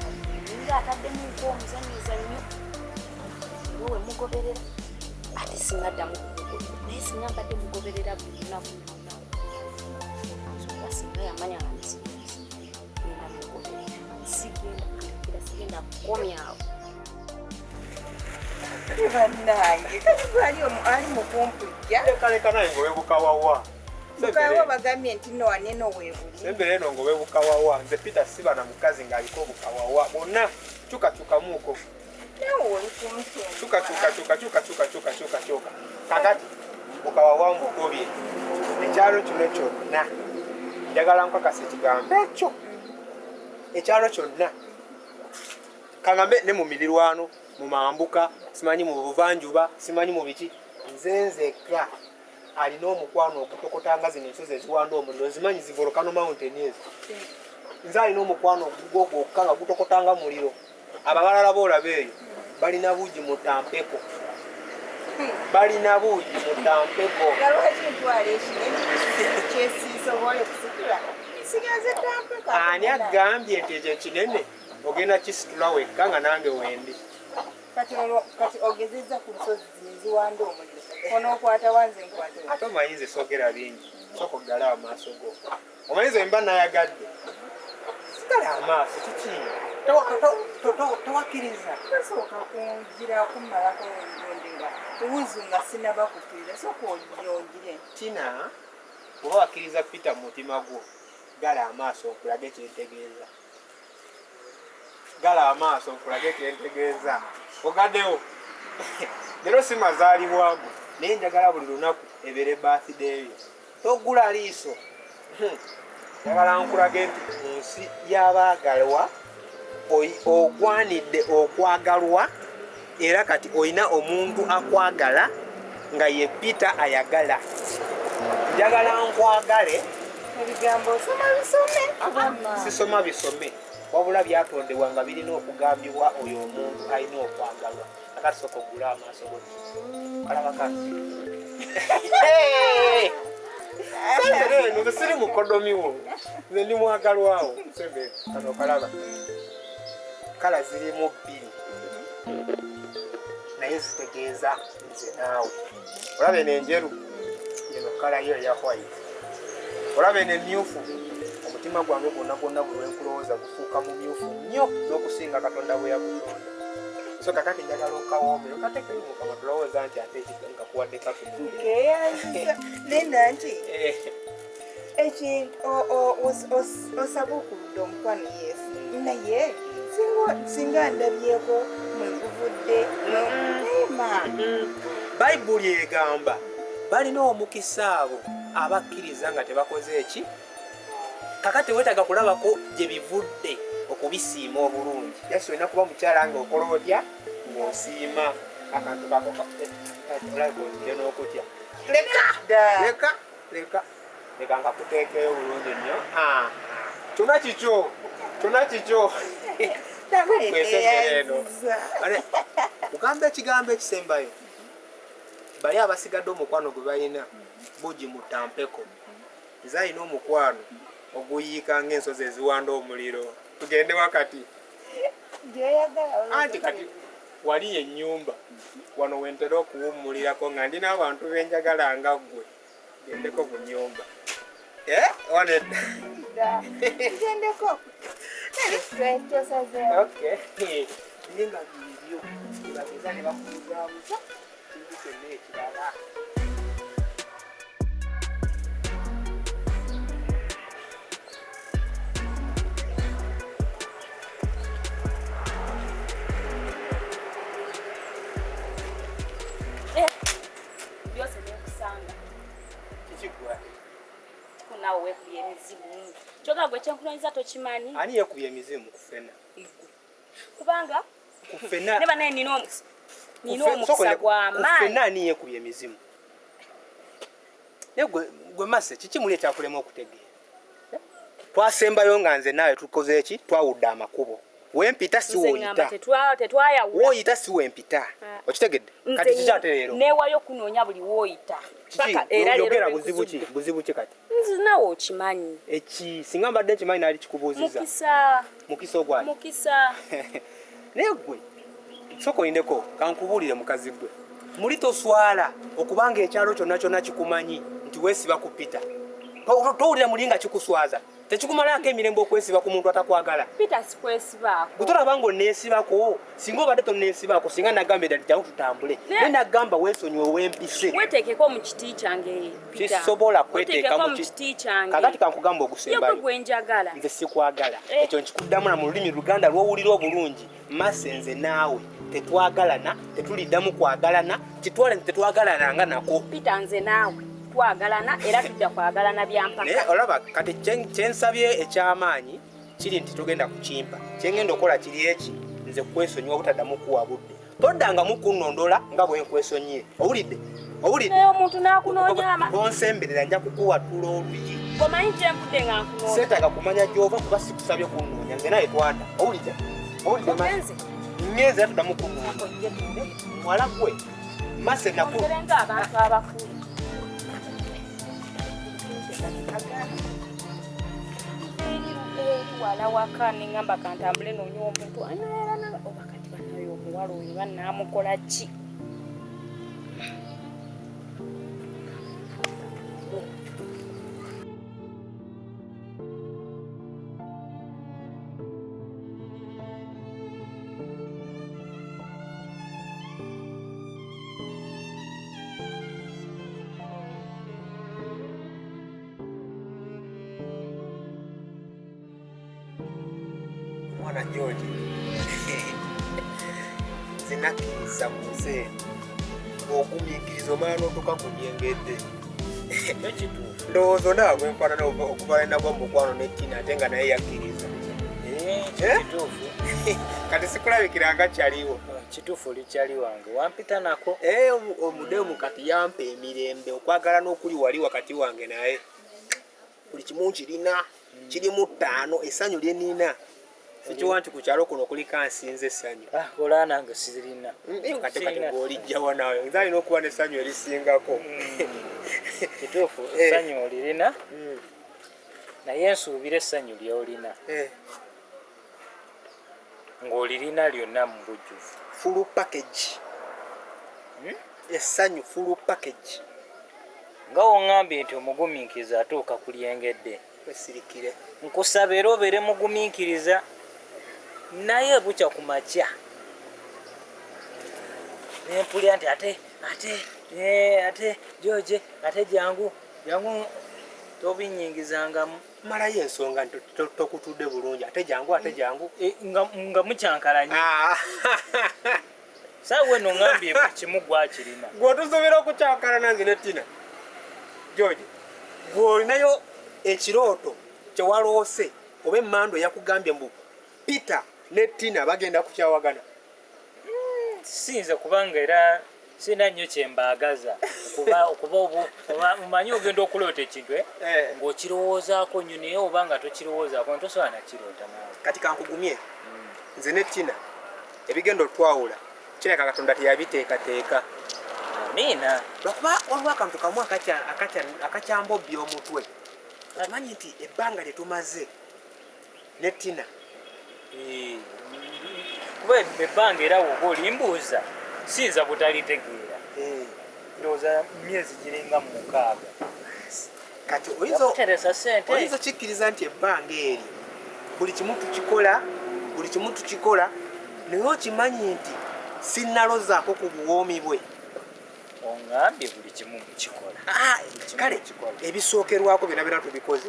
nga ataddemuko omuzanyizannyo we mugoberera ate sinaddamu naye singa mbadde mugoberera buli lunaku singa yamanya nga nsiizi genda mugoberera sigenda kukomyawo bannange kati ali mukumpujja Leka naye ng'owebukawawa. mukawa bagambye nti no waneno weebuli Sembere eno ng'owebukawawa. Nze Peter siba na mukazi ng'aliko obukawawa. Bonna kyukakyukamuuko. nawe oli kumusonga Kyuka. Kakati bukawawa mbugobye. Ekyalo kino kyonna. Njagala nkakasa ekigambo ekyo. Ekyalo kyonna. Kagambe ne mu mirirwano, mu mambuka, simanyi mu buvanjuba, simanyi mu biki. Nze nzekka alina omukwano ogutokotanga zino ensozi eziwanda omuliro zimanyi zi volcano mountain ezo. Nze alina omukwano gwokka nga gutokotanga muliro. Ababalala boolaba eyo balina buugi mu Tampeko. galwaki ntwala ekinene kyesiisobole kusitula sigaze Tampeko Ani agambye nti ekyo ekinene ogenda kisitula wekka nga nange wendi. kati ogezezza ku nsozi zino ziwanda omuliro onookwata wanze nkwata Ate omanyi nze soogera bingi. Sooka oggala amaaso go. Omanyi nze mba nayagadde. Sigala amaaso kiki? Towakkiriza. tosooka kunjira kummalako emirundi nga ewuzu nga sinaba kukkiriza sooka onyongire Tina, oba wakkiriza Peter mu mutima gwo, gala amaaso okulage kyentegeeza. Ogaddewo. Leero si mazaalibwago, naye njagala buli lunaku ebeere birthday yo. Toggula liiso. Njagala nkulage nti mu nsi y'abaagalwa ogwanidde okwagalwa era kati olina omuntu akwagala nga ye Peter ayagala. Njagala nkwagale. ebigambo osoma bisome Sisoma bisome. Wabula byatondebwa nga birina okugambibwa oyo omuntu alina okwagalwa. Akati sooka oggula amaaso go. Kalaba kati. Sembere eno nze siri mukodomi wo. Nze ndi mwagalwawo. Sembere kano kalaba. Kala zirimu bbiri. Naye zitegeeza nze naawe. Olaba eno enjeru. Eno kala yo eya white. Olaba eno emmyufu. Omutima gwange gwonna buli lwenkulowooza gufuuka mu myufu nnyo n'okusinga Katonda bwe yagutonda. So kakati njagala okawombe okateekemu Mukama tulowooza nti ate nga kuwadde katundu. nkeyanziza nenda nti ekintu osaba okuludda omukwano Yesu naye singa ndabyeko mwenguvudde neema Bayibuli egamba balina omukisa abo abakkiriza nga tebakoze eki. Kakati weetaga kulabako gye bivudde okubisiima obulungi. Yesu olina kuba mukyala nga okola otya ng'osiima akantu kako olabika n'okutya. Leka nkakuteekeyo bulungi nnyo. Kyonna kikyo. Kugamba ekigambo ekisembayo. Bali abasigadde omukwano gwe balina buugi mu Tampeko. Nze alina omukwano oguyiika ng'ensozi eziwanda omuliro. Tugende wakati. Anti kati wali ennyumba wano wentera okuwummulirako nga ndina abantu benjagala nga ggwe. Gendeko ku nnyumba. Wanedda. gendeko Okay. Naye nga bibyo bageza ne bakuzaabuza kintu kyonna ekirala. byose nekusanga Kikigwa. kunawe wekubye emizimu kyoga gwe kyenkunonyeza tokimanyi Ani yeekubye emizimu kufena? kubanga Kufena. neba naye nina omukisa gw'amaanyi. Kufena ani yeekubye emizimu? Naye gwe Mase kiki muli ekyakulema okutegeera? Twasembayo nga nze naawe tukoze eki? Twawudde amakubo. Wempita si woyita. Tetwayawula. Woyita si wempita. Okitegedde? Kati kikyate leero. Neewayo okunoonya buli woyita. Yogera buzibu ki kati? Nze nawe okimanyi. Eki singa mbadde nkimanyi naali kikubuuziza. Mukisa. Mukisa ogwali. Mukisa. Naye gwe soko indeko kankubulire mukazi gwe muli toswala okubanga ekyalo kyonna kikumanyi nti weesiba ku Peter towulira mulinga kikuswaza tekikumalako emirembe okwesiba ku muntu atakwagala Peter sikwesibaako butolabanga onneesibako singa obadde tonneesibako singa nagamba edda jangu tutambule naye nagamba weesonyiwe wempise weteekeko mu kiti kyange kisobola kweteeka mu kiti kyange kakati kankugamba ogusembayo yogwe gwenjagala nze sikwagala ekyo nkikuddamu na mu lulimi Luganda lw'owulira obulungi Mase nze naawe tetwagalana tetuliddamu kwagalana kitwale nti tetwagalananga nako Peter nze naawe twagalana era tudda kwagalana byampaka naye olaba kati kyensabye ekyamaanyi kiri nti tugenda kukimpa kyengenda okola kiri eki nze kwesonyiwa obutaddamu kuwa budde toddanga mukunnondola nga bwe nkwesonyiye owulidde naye omuntu n'akunoonyama bonsemberera nja kukuwatula oluyi omanyi kyempudde nga nkunoonya seetaaga kumanya gy'ova kuba sikusabye kunnoonya nze naye twata owulidde ogenze ngenze era tuddamu kunnoonya muwala gwe Mase nakulu nga abantu abakulu wala waka nengamba kantambule noonye omuntu anaerana oba kati banayo omuwala oyo banaamukola ki mwana George zinakkiriza ku nsi eno ogumiikiriza omala n'otuka ku lyengedde ndowooza onaba gwe nfaanana okuvayo nagwa mu mukwano ne Tina ate nga naye yakkiriza kituufu kati sikulabikiranga kyaliwo kituufu likyali wange wampita nako omudemu kati yampa emirembe okwagala n'okuli wali wakati wange naye buli kimu kirina kirimu 5 essanyu lye nina sikiwa nti ku kyalo kuno kuliko ansinze essanyu kola nange sizirina kati ng'olijjawa nawe nze alina okuba n'essanyu erisingako kituufu essanyu olirina naye nsuubira essanyu ly'olina ng'olirina lyonna mu bujjuvu full package essanyu full package nga woŋŋambye nti omugumiikiriza atuuka ku lyengedde wesirikire nkusaba era obeere mugumiikiriza naye bukya ku makya nempulya nti ate George ate jangu tobinyingizangamu malayo ensonga nti tokutudde bulungi ate jangu nga mukyankalanye saawe no ŋŋambye buli kimu gwakirina gweotusobera okukyankalana nze ne Tina George gweolinayo ekirooto kyewaloose oba emmando yakugambye mbu Peter ne Tina bagenda kukyawagana sinze kubanga era sina nnyo kyembaagaza okuba omanyi ogenda okuloota ekintu ng'okirowoozaako nnyo naye oba nga tokirowoozaako tosobola nakiroota naawe kati kankugumye nze ne Tina ebigenda otwawula kireka Katonda teyabiteekateeka amiina lwakuba waliwo akantu kamu akakyambobya omutwe okimanyi nti ebbanga lye tumaze ne Tina kuba ebbanga era woba olimbuuza sinza butalitegeera ndowooza myezi giringa 6 kati teresa sente oyinza kikkiriza nti ebbanga eri buli kimu tukikola naye okimanyi nti sinnalozaako ku buwoomi bwe oŋŋambye buli kimu mukikola kale ebisookerwako byonna tubikoze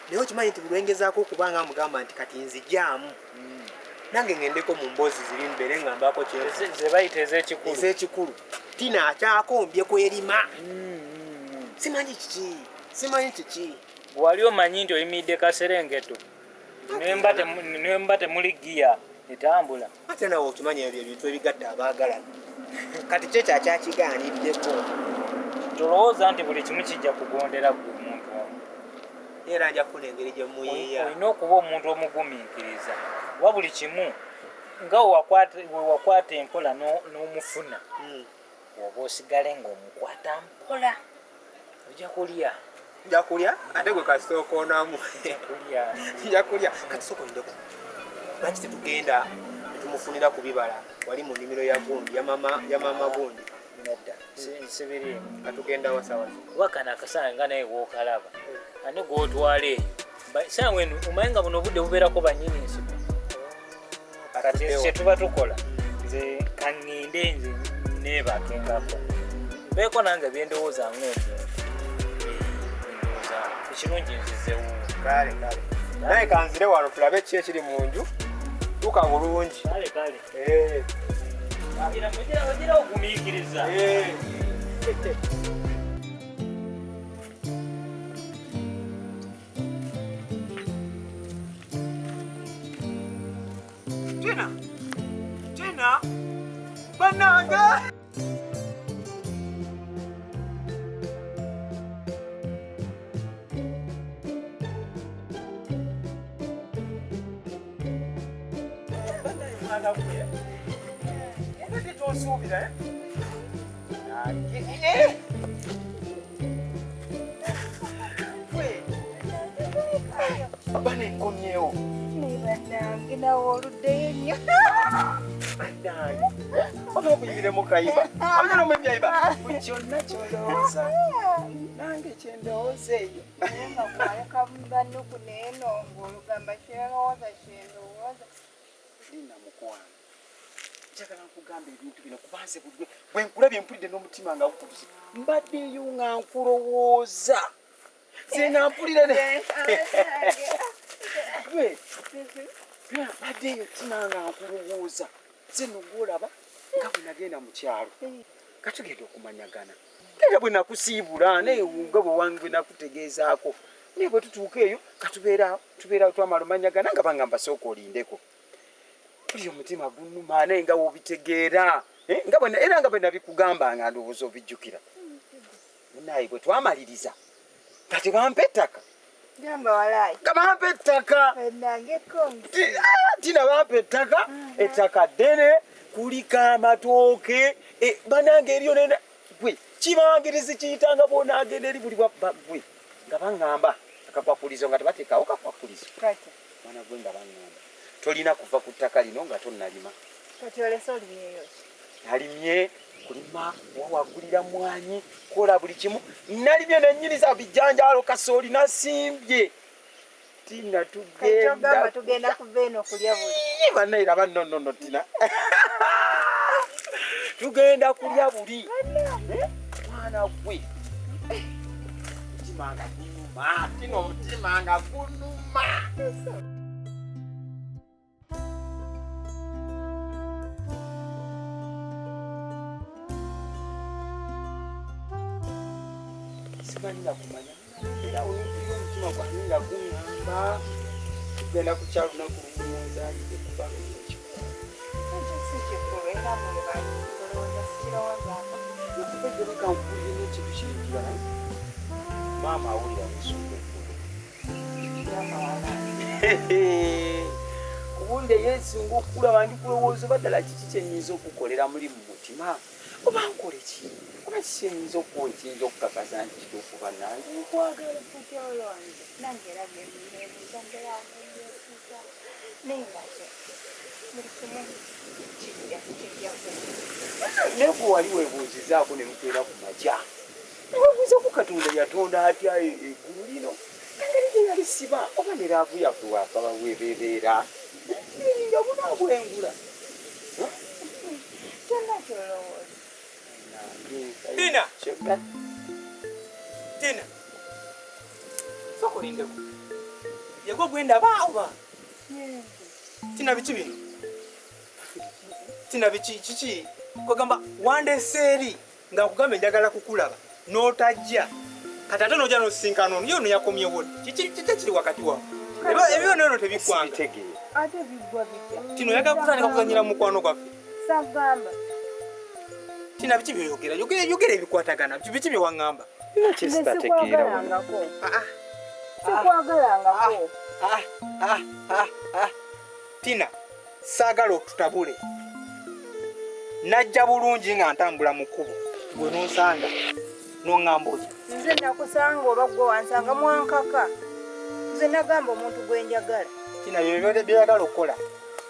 naye okimanyi nti bulwengezaako okubanga mugamba nti kati nzijaamu nange ngendeko mu mboozi ziri mbere ngambako ze bayita ez'ekikulu Tina akyakombye kwerima simanyi kiki wali omanyi nti oyimiridde Kaserengeto nemba temuli giya etambula ate nawe okimanyi ebyo ebintu ebigatta abaagalana kati kyo kyakyakigaaniddeko tolowooza nti buli kimu kijja kugondera gwe omuntu omu era nja kufuna engeri gye muyiiya olina okuba omuntu omugumiikiriza wa buli kimu nga wewakwata empola n'omufuna oba osigale ng'omukwata mpola ojja kulya ate gwe kasitookonamu nja kulya kati soko ndeko lwaki tetugenda tumufunira ku bibala wali mu nnimiro ya gundi ya mama gundi nedda sibirimu atugenda wasawa wakana akasanga nga naye wookalaba ani gwotwala eyo saawa eno omanyi nga buno obudde bubeerako bannyini nsiko kati kyetuba tukola nze kaŋŋinde nze neebakengako beeko nange byendowooza ng'omuntu endowooza ekirungi nzizewo kale naye kanzire wano tulabe ki ekiri mu nju tuka bulungi kale ogira ogumiikiriza Tina bananga Abane nkomyewo Nibanange nawe oluddeyo nnyo. oba obuyire mu kayiba abanyala omwebyaiba kyonna kyolowooza nange kyendowooza eyo Naye nga kwaleka bannuku neeno ng'olugamba kyerowooza kyendowooza. Lina mukwano njagala nkugamba ebintu bino kubanze bulwe bwe nkulabye mpulidde n'omutima nga gukubise mbaddeyo nga nkulowooza ze nga mpulira baddeyo tima nga nkulowooza ze nogwolaba nga bwe nagenda mu kyalo katugenda okumanyagana era bwe nakusiibula naye nga bwe wange bwe nakutegeezaako naye bwe tutuuka eyo katubeera twamala omanyagana nga bangamba sooka olindeko tuli omutima gunnuma naye nga wobitegeera era nga bwe nabikugamba nga ndowooza obijjukira naye bwe twamaliriza nga tebampa ettaka Gamba walaayi. nga bampa ettaka Bannange kongi. tina bampa ettaka ddene kuliko amatooke banange eriyo nena gwe kibangirizi kiyitanga bonaagenda eri buli gwe nga baŋŋamba akakwakulizo nga tebateekawo kakwakulizo Kati. mwana gwe nga baŋŋamba tolina kuva ku ttaka lino nga tonnalima Kati olese olimyeyo ki? nalimye kulima wawagulira mwanyi kola buli kimu nalimye nennyiniza bijanjalo kasooli nasimbye tina Kati tugenda kuva eno okulya buli. bannairaba nonnono tina tugenda kulya buli mwana gwe omutima nga gunuma tina omutima nga gunuma simanyi kumanya era omutima gwange nga guŋŋamba tugenda kukyalo nakulumuuzayire kubanga Ekyo si kikulu era mwebali. Olowooza sikirowoozaako. okubegerekankulire n'ekintu kirikirala maama awulira nsonga Gamba walaayi. kubunde yeesinga okulaba ndikulowooza oba ddala kiki kyenyinza okukolera muli mu mutima oba nkole ki oba kikyenyinza okuwa ekiyinza okukakasa nti kituufu bannange nkwagala Kati olowooza nange era byebuuza mberayeesiza naye ngate buli kimu kijja naye gwe wali weebuuzizaako ne mukeera ku makya neweebuuzaku katonda yatonda atya eggulu lino engeri gye yalisiba oba ne laavu yaffe waakaba weebeebeera nga bunaabwengula kyonna kyolowooza. Tina sokolindeko yego gwenda baawa tina biki bino tina biki kiki kwegamba wandeseeri nga nkugamba njagala kukulaba n'otajja kati ate n'ojja n'osisinkana ono yono yakomyewo kiki kiri wakati wawe ebyo nono tebikwanga Ate biggwa bijja. tino oyagala kutandika kuzanyira mu mukwano gwaffe Sagamba. tina biki byoyogera yogera ebikwatagana biki bye waŋŋamba Sikwagalangako. Sikwagalangako. Tina saagala otutabule najja bulungi nga ntambula mu kkubo gwe n'onsanga n'oŋŋamba otya Nze nakusanga oba gwe wansanga mwankaka. Nze nagamba omuntu gwe njagala. Tina byeyagala okukola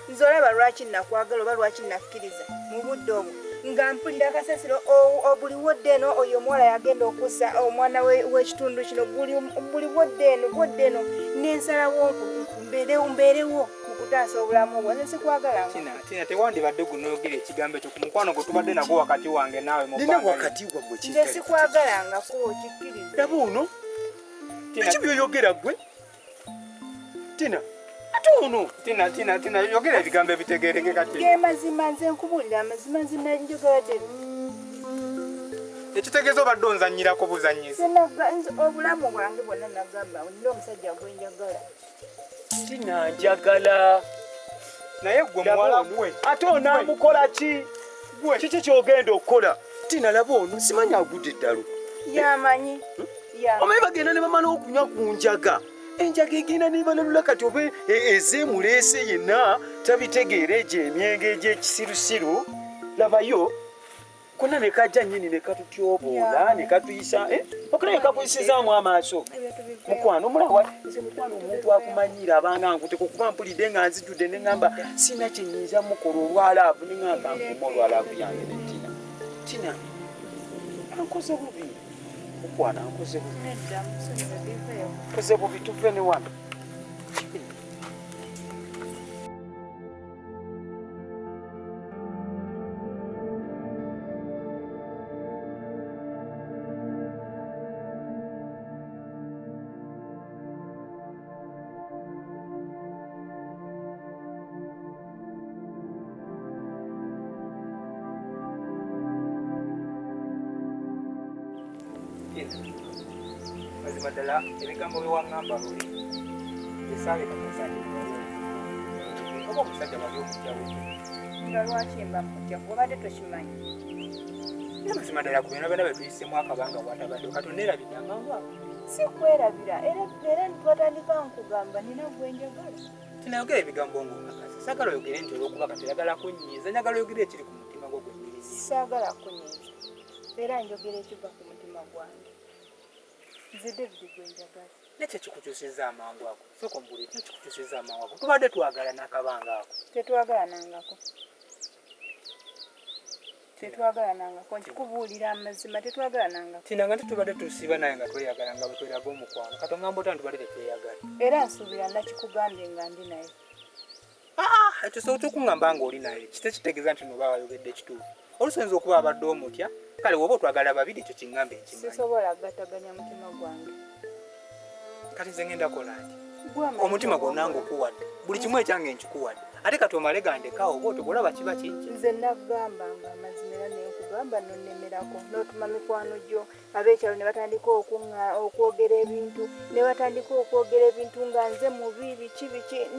nze olaba lwaki nakwagala oba lwaki nakkiriza mu budde obwo nga mpulira kasasiro buli wodde eno oyo omuwala yagenda okussa omwana w'ekitundu kino buli wodde eno n'ensalawo mbeerewo mu kutaasa obulamu bwo nze sikwagala tina tewandibadde gunoogera ekigambo ekyo ku mukwano gwe tubadde nagwo wakati wange naawe nina wakati wammwe nze sikwagalangako okikkiriza laba ono eki byoyogera gwe tina ate ono tina yogera ebigambo ebitegerekeka ge mazima nze nkubuulira amazima nzina njogeradde ekitegeeza obadde onzanyirako buzanyizi obulamu bwange bwonna nagamba nina omusajja gwenjagala tina njagala naye gwe muwala gwe ate onaamukola ki kiki kyogenda okukola tina laba ono simanya agudde eddalo yamanyi omaye bagenda ne bamala okunywa ku njaga enjaga egenda nebalalula kati oba ezeemuleese yenna tabitegeera egyo emyenge egy'ekisirusiru labayo konna ne kajja nnyini ne katutyoboola ne katuyisa okula ne kakuyisizaamu amaaso mukwano omulawa nze mukwano omuntu akumanyira abanga nkuteka okuba mpulidde nga nzijjudde ne ŋŋamba sina kyenyinza mukola olwalaavu ne ŋŋamba nkuma olwalaavu yange ne tina ankoze bubi mukwano ankoze bubi koze bubi tuve ne wano mazima ddala ebigambo byewaŋŋamba luli esaale kamusajja oba omusajja wali omutyawo nga lwaki mba mutyawo obadde tokimanyi era mazima ddala ku byonna byonna betuyisemu akabanga bwatabadde katonda erabidde amangu ago sikwerabira era nitwatandika nkugamba nina gwenjagala tinayogera ebigambo ng'omakazi saagala oyogere nti olwokuba kati oyagala kunnyiiza njagala oyogere ekiri ku mutima gwo gwennyiniza saagala kunyiiza era njogera ekiva ku mutima gwange nze David gwenjagala nekyo kikukyusiza amangu ago sooka ombulire kikukyusiza amangu ago tubadde twagala n'akabanga ako tetwagalanangako nkikubuulira amazima tetwagalanangako tina nga tetubadde tusiiba naye nga tweyagala nga bwe tweraga omukwano kati oŋŋamba otani tubadde tetweyagala era nsuubira nakikugambye nga ndi naye ekyo sobola okuŋŋamba nga oli naye kitegeeza nti noba wayogedde ekituufu olusinza okuba abadde omutya kale woba otwagala babiri ekyo kiŋŋambe ekimanyi sisobola gataganya mutima gwange kati nze ngenda kola nti omutima gwonna ng'okuwadde buli kimu ekyange nkikuwadde ate kati omale gandekawo oba otogolaba kiba kinki nze nagamba nga amazima era nenkugamba nonemerako n'otuma mikwano gyo ab'ekyalo ne batandika okwogera ebintu nga nze mubi biki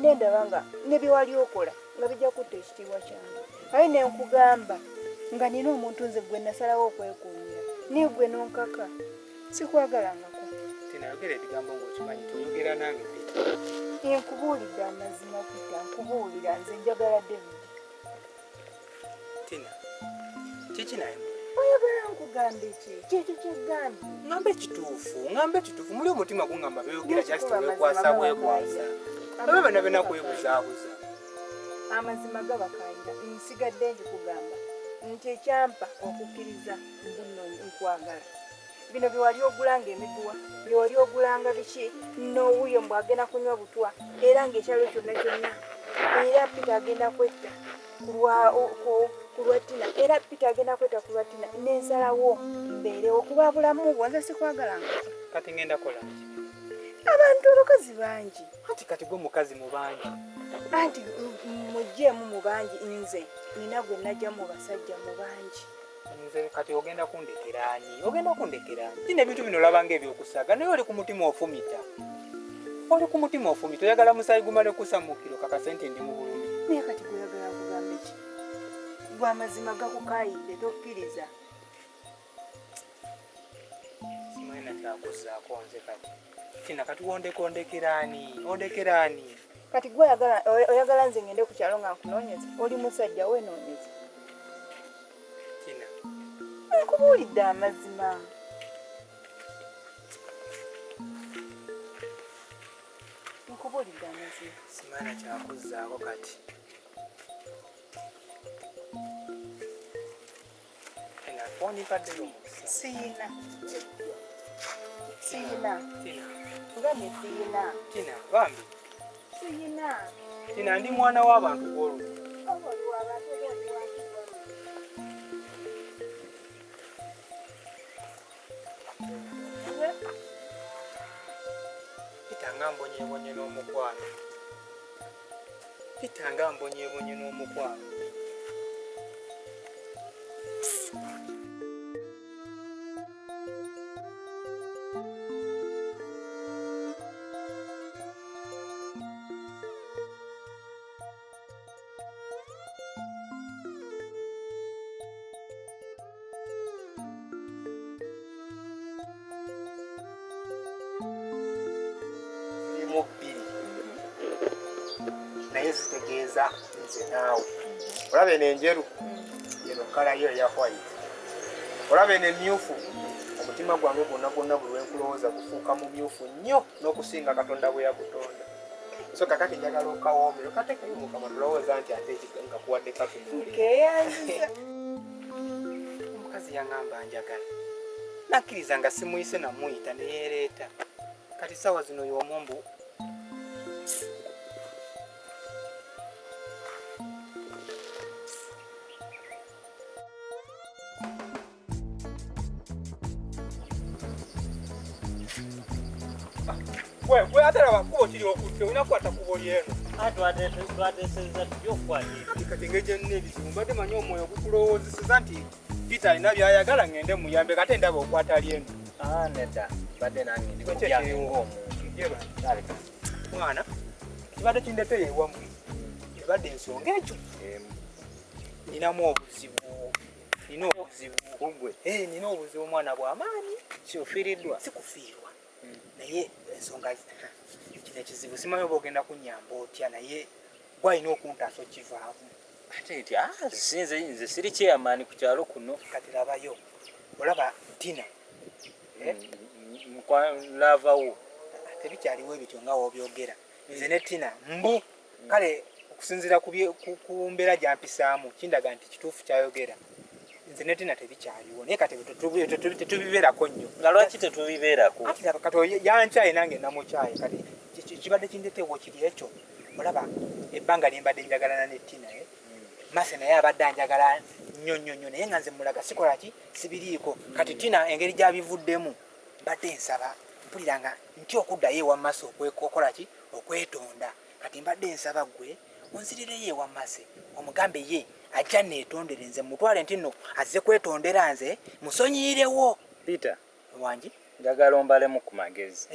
nendaba nga ne byewali okola nga bijja kutta ekitiibwa kyange aye nenkugamba nga nina omuntu nze gwe nasalawo okwekuumira niye gwe nonkaka sikwagalangako tinayogera ebigambo ng'okimanyi toyogera nange nkubuulidde amazima kuta nkubuulira nze njagala David tina kiki naye oyagala nkugambe kyekyo kyegambye ŋŋambe ekituufu muli omutima guŋŋamba byogera kyasita bwekwasa oba bena bena kwebuzaabuza amazima gabakayira nsigadde nkikugamba nti ekyampa okukkiriza mbuno nkwagala bino byewali ogulanga emiguwa byewali ogulanga biki n'owuyo mbw agenda kunywa butwa era ng'ekyalo kyonna era Peter agenda kwetta ku lwa Tina era Peter agenda kwetta ku lwa Tina n'ensalawo mbeerewo kuba bulamu bwo nze sikwagalanga kati ngenda kola abantu abakazi bangi kati gwe mukazi mu bangi anti mugyeemu mu bangi nze nina gwe najja mu basajja mu bangi nze kati ogenda kundekeraani tina ebintu bino olabanga ebyokusaga naye oli ku mutima ofumita oyagala musaayi gumale kusamukiro kakasente ndi mu bulumi naye kati gweyagala kugamba eki gwe amazima gakukayidde tokkiriza simanyi nakyakuzaako nze kati tina kati ondekeraani kati gwe oyagala nze ngende ku kyalo nga nkunoonyeza oli musajja wenoonyeza tina nkubuulidde amazima simanyi nakyakuzaako kati Onipaddeyo Siyina. Siyina. Tina. Ngambye siyina. Tina, bambi. Siyina. Tina ndi mwana w'abantu b'olwo. Oboliwa abantu bondi wakigwa. Pitanga mbonyeebonye n'omukwano. Pitanga mbonyeebonye n'omukwano. Naye zitegeeza nze naawe. Olaba eno enjeru, eno kala yo eya white. Olaba eno emyufu, omutima gwange gwonna gwonna buli lwenkulowooza gufuuka mu myufu nnyo n'okusinga Katonda bwe yakutonda. So kakati njagala okawoomero kateekayo Mukama tulowooza nti ate nga kuwadde katunuli. Nkeyanziza. Omukazi yaŋŋamba njagala. Nakkiriza nga simuyise namuyita ne yeereeta. Kati ssaawa zino y'omumbu. Gwe ate laba kkubo kiri okutte olina kukwata kkubo lyeno. Twadeseza tuyokwatira. Kati engeri nina ebizibu mbadde manyi omwoyo gukulowoozeseza nti Peter alina by'ayagala ngende muyambe kate ndaba okwata lyeno. Nedda badde nange ndi kubyange ng'omuntu. Mwana kibadde kindeteye ewamu ebadde ensonga ekyo ninamu obuzibu nina obuzibu mwana bw'amaanyi Kyofiiriddwa. sikufiirwa naye ensonga kino ekizibu simanyi oba ogenda kunnyamba otya naye gwalina okuntaasa okivaamu. Ate nti nze siri chairman ku kyalo kuno. Kati labayo olaba Tina Lavawo. Tebikyaliwo ebityo nga w'obyogera. Nze ne Tina mbu kale okusinziira ku mbeera gyampisaamu kindaga nti kituufu kyayogera. Nze ne Tina tebikyaliwo naye kati tetubibeerako nnyo. Nga lwaki tetubibeerako? Ati laba kati yankyaye nange namukyaye kati kibadde kindeteewo kiri ekyo. Olaba ebbanga lye mbadde njagalana ne Tina Mase naye abadde anjagala nnyo naye nga nze mulaga sikola ki sibiriiko. Kati Tina engeri gy'abivuddemu mbadde nsaba mpulira nga ntya okuddayo ewa Mase okwekola ki okwetonda. Kati mbadde nsaba ggwe onzirireyo ewa Mase omugambe ye ajja neetondere nze mutwale nti nno azze kwetondera nze musonyiirewo. Peter wangi njagala ombalemu ku magezi.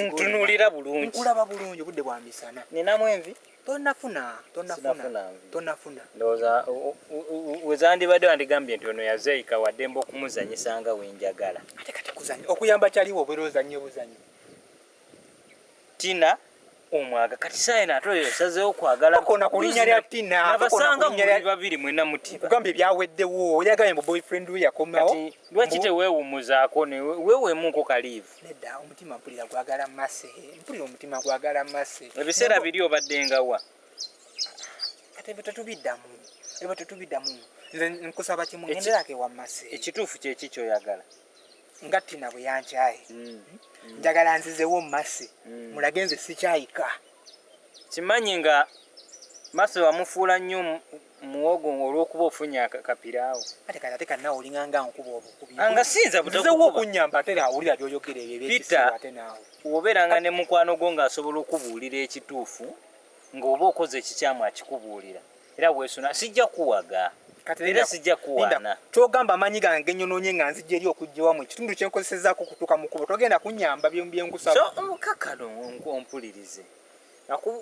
Ntunuulira bulungi. Nkulaba bulungi budde bwa misana. Ninamu envi? Tonnafuna. Ndowooza wezandibadde wandigambye nti ono yazeeyika waddemba okumuzanyisa nga wenjagala. Ate kati kuzannya okuyamba kyaliwo obeera ozannye buzannyi. Tina omwaga kati saayina ate oyo osazeewo kwagala. Akona ku linnya lya Tina. Nabasanga muli babiri mwena mutiba. Kugambye byaweddewo oyagala mbu boyfriend we yakomawo. Kati lwaki teweewummuzaako weeweemuuko kaliivu? Nedda omutima mpulira gwagala Mase. Mpulira omutima gwagala Mase. Ebiseera biri obadde nga wa? Kati ebyo tetubiddamu. Nze nkusaba kimu ngenderako ewa Mase. Ekituufu kyeki kyoyagala? Nga Tina bwe yankyaye. Njagala nzizewo Mase. Mulage nze sikyayika. Kimanyi nga Mase wamufuula nnyo muwogo olw'okuba ofunye akapiraawo. Ate kanaawe olinganga nkuba obukubi. Nga sinza butakukuba. Nzizewo okunnyamba ate awulira by'oyogera ebyo ebyekisiwa ate naawe. Wobeeranga ne mukwano gwo ng'asobola okubuulira ekituufu ng'oba okoze ekikyamu akikubuulira. Era weesuna sijja kuwaga. Era sijja kuwaana. Kyogamba amanyi gange genyonoonye nga nzijja eri okujja wamu ekitundu kye nkozesezaako okutuuka mu kkubo togenda kunnyamba byenkusaba. So omukakano ompulirize.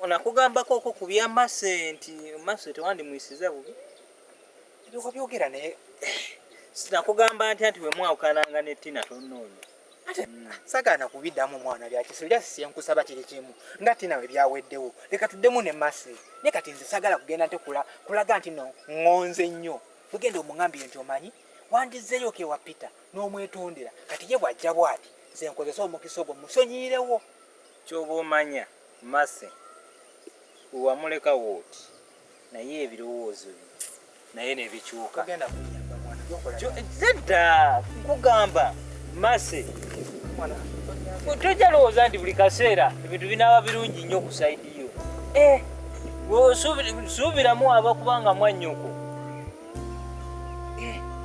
Nakugambako okwo ku bya Mase nti Mase tewandimuyisiza bubi. Ebyo wabyogera naye nakugamba nti bwe mwawukananga ne Tina tonnoonya. ate sagana kubiddamu mwana byakisirya sisi nkusaba kiri kimu nga Tina we byaweddewo leka tuddemu ne Mase ne kati nze sagala kugenda nte kulaga nti no ngonze nnyo tugende omungambye nti omanyi wandizzeeyo ke wa Peter n'omwetondera kati ye bw'ajja bw'ati nze nkozesa omukisa ogwo musonyiirewo. Ky'oba omanya Mase wamuleka wooti naye ebirowoozo bye naye ne bikyuka. Tugenda kunyamba mwana. Zedda nkugamba Mase tojalowooza nti buli kaseera ebintu binaaba birungi nnyo ku saidi yo. Suubiramu aba kubanga mwannyoko.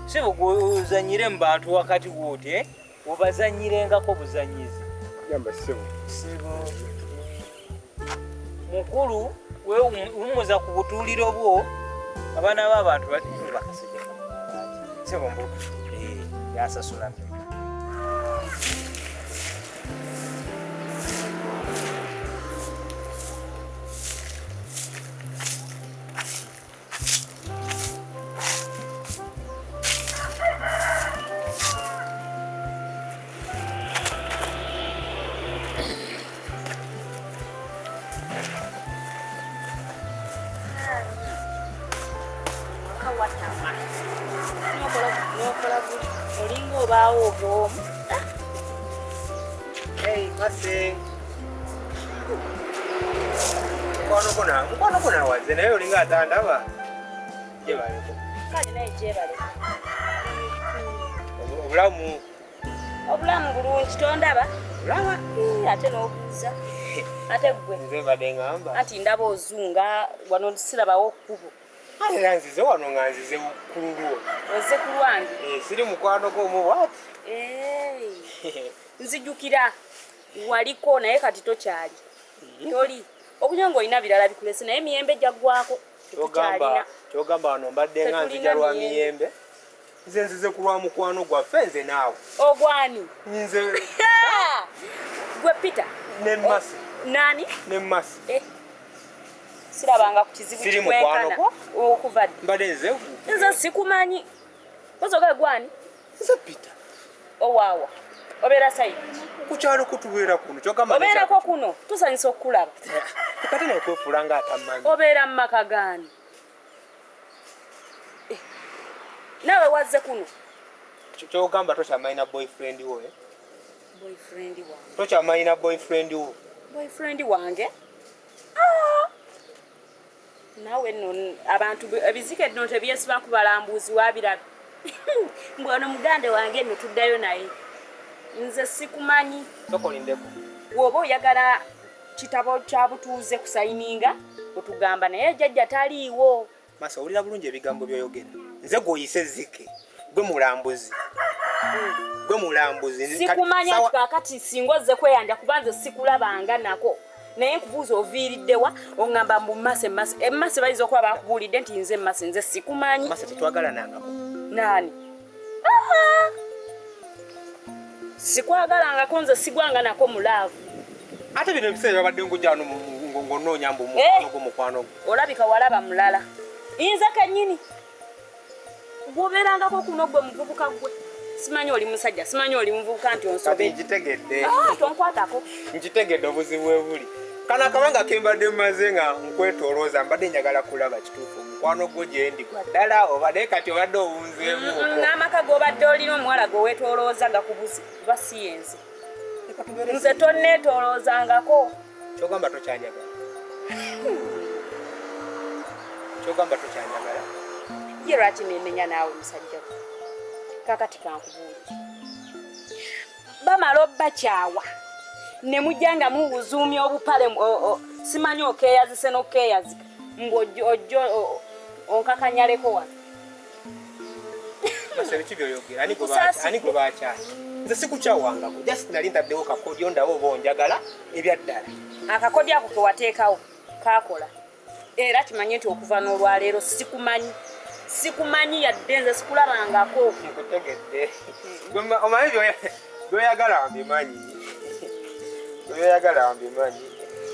Si bw'ozannyire mu bantu wakati w'oti obazannyirengako buzanyizi. Sebo mukulu wewumuza ku butuuliro bwo abaana b'abantu bakasejja. Sebo mbu yasasula. Olinga obaawo obwomu. Mase mukwano gona waze naye olinga atandaba gyebaleko Kale naye gyebale. obulamu bulungi tondaba? olaba Ate n'obuuza. Ate gwe nze mbadde ngamba anti ndaba ozunga wano sirabawo kkubo. era nzize wano nga nzize ku lulwo Ozze ku lwange. siri mukwano gwomu wati Nzijukira waliko naye kati tokyali. Toli. Okunyonga olina birala bikulese naye miyembe jaggwako. kyogamba wano mbadde nga nzija lwa miyembe nze nzize ku lwa mukwano gwaffe nze naawe Ogwani? nze Gwe Peter. ne Mase Nani? ne Mase Sirabanga ku kizibu Siri mukwano kimwenkana. gwo? Okuva ddi? mbadde nze Nze sikumanyi. Ozoga gwani? nze Peter Owaawa. Obeera sayidi. ku kyalo kutubeera kuno kyogamba Obeerako kuno. Tusanyusa okulaba. kati nekwefuula nga atamanyi Obeera mu maka gani? Nawe wazze kuno? kyogamba tokyamalina boyfriend wo Boyfriend wange. tokyamalina boyfriend wo Boyfriend wange? Nawe nno abantu ebizike bino tebyesiba ku balambuzi wabirabe. Mbwano mugande wange nno tuddayo naye. Nze sikumanyi. sokolindeko Woba oyagala kitabo kya butuuze kusayininga otugamba naye jjajja taliiwo. Mase owulira bulungi ebigambo byoyogera nze gwoyise zike gwe mulambuzi Sikumanya kakati singa ozze kweyanja kuba nze sikulabanga nako. Naye nkubuuza oviiriddewa oŋŋamba mbu Mase Mase bayinza okuba bakubuulidde nti nze Mase nze sikumanyi. Mase tetwagalanangako Nani? Sikwagalangako nze sigwanga nako mulaavu. ate bino ebiseera babadde nkujja wano ng'onoonya mbu mukwano gwo Olabika walaba mulala. Nze kennyini gwobeerangako kuno gwe muvubuka gwe. Simanyi oli musajja, simanyi oli muvubuka nti onsobe. nkitegedde Tonkwatako. nkitegedde obuzibu ebuli kano akabanga kembadde mmaze nga nkwetolooza mbadde njagala kulaba kituufu mukwano gwo gye ndi gwa ddala obadde kati obadde owunzeemu N'amaka g'obadde olina omuwala gweweetoolooza gakubuzi kuba si yenze. Nze tonneetooloozangako. kyogamba tokyanjagala Ye lwaki neenenya naawe musajja gwe? Kakati kankubuulire. Bamala obbakyawa ne mujja nga mubuzuumya obupale simanyi okeeyazise n'okeeyazika ng'ojjo onkakanyaleko wano. Mase biki byoyogera ani gwe bakyaki nze sikukyawangako just nali ntaddewo kakodyo ndawo oba onjagala ebya ddala Akakodyo ako ke wateekawo kaakola. Era kimanyi nti okuva n'olwaleero sikumanyi yadde nze sikulabangako. nkutegedde omanyi byoyagala wambimanyi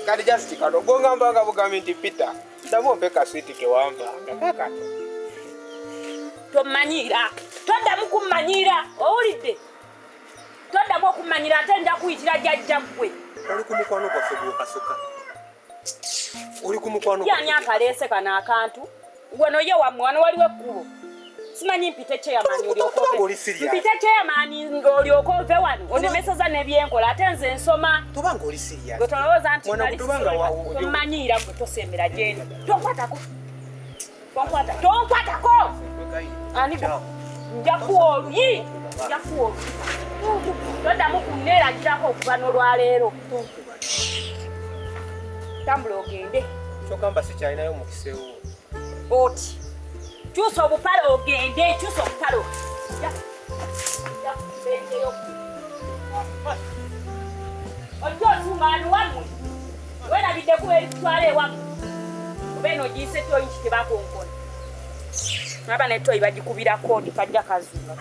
kati just kano gongambanga bugambi nti Peter ddamu ompe kaswiti kewambanga kakato Tommanyiira. Toddamu kummanyira. Owulidde? Toddamu okummanyira ate nja kuyitira jjajja ggwe. oli ku mukwano gwaffe gwokasuka oli ku mukwano Yaani akaleese kano akantu. Wano ye wammwe wano waliwo ekkubo. Simanyi mpite kyeyamaani olyoka ove. Mpite kyeyamaani olyoka ove wano. Onemeseza n'ebyenkola ate nze nsoma. tobanga oli siriya Gwe tolowooza nti Mwana nali tobanga sisoma. Tommanyiira gwe tosembera gyendi. Tonkwatako. Tonkwatako. Ani gwe? njakuwa oluyi njakuwa oluyi toddamu kunneeragirako okuva n'olwaleero tambula ogende kyokamba sikyalinayo mukisewo oti kyusa obupale ogende kyusa obupale ojja otumaani wammwe werabidde kuba eritwala ewammwe oba eno giyise toyi nti tebakonkona naba netoyi bagikubirako ndi kajja kazuuga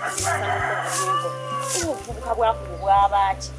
obuvubuka bwakubu bwabaaki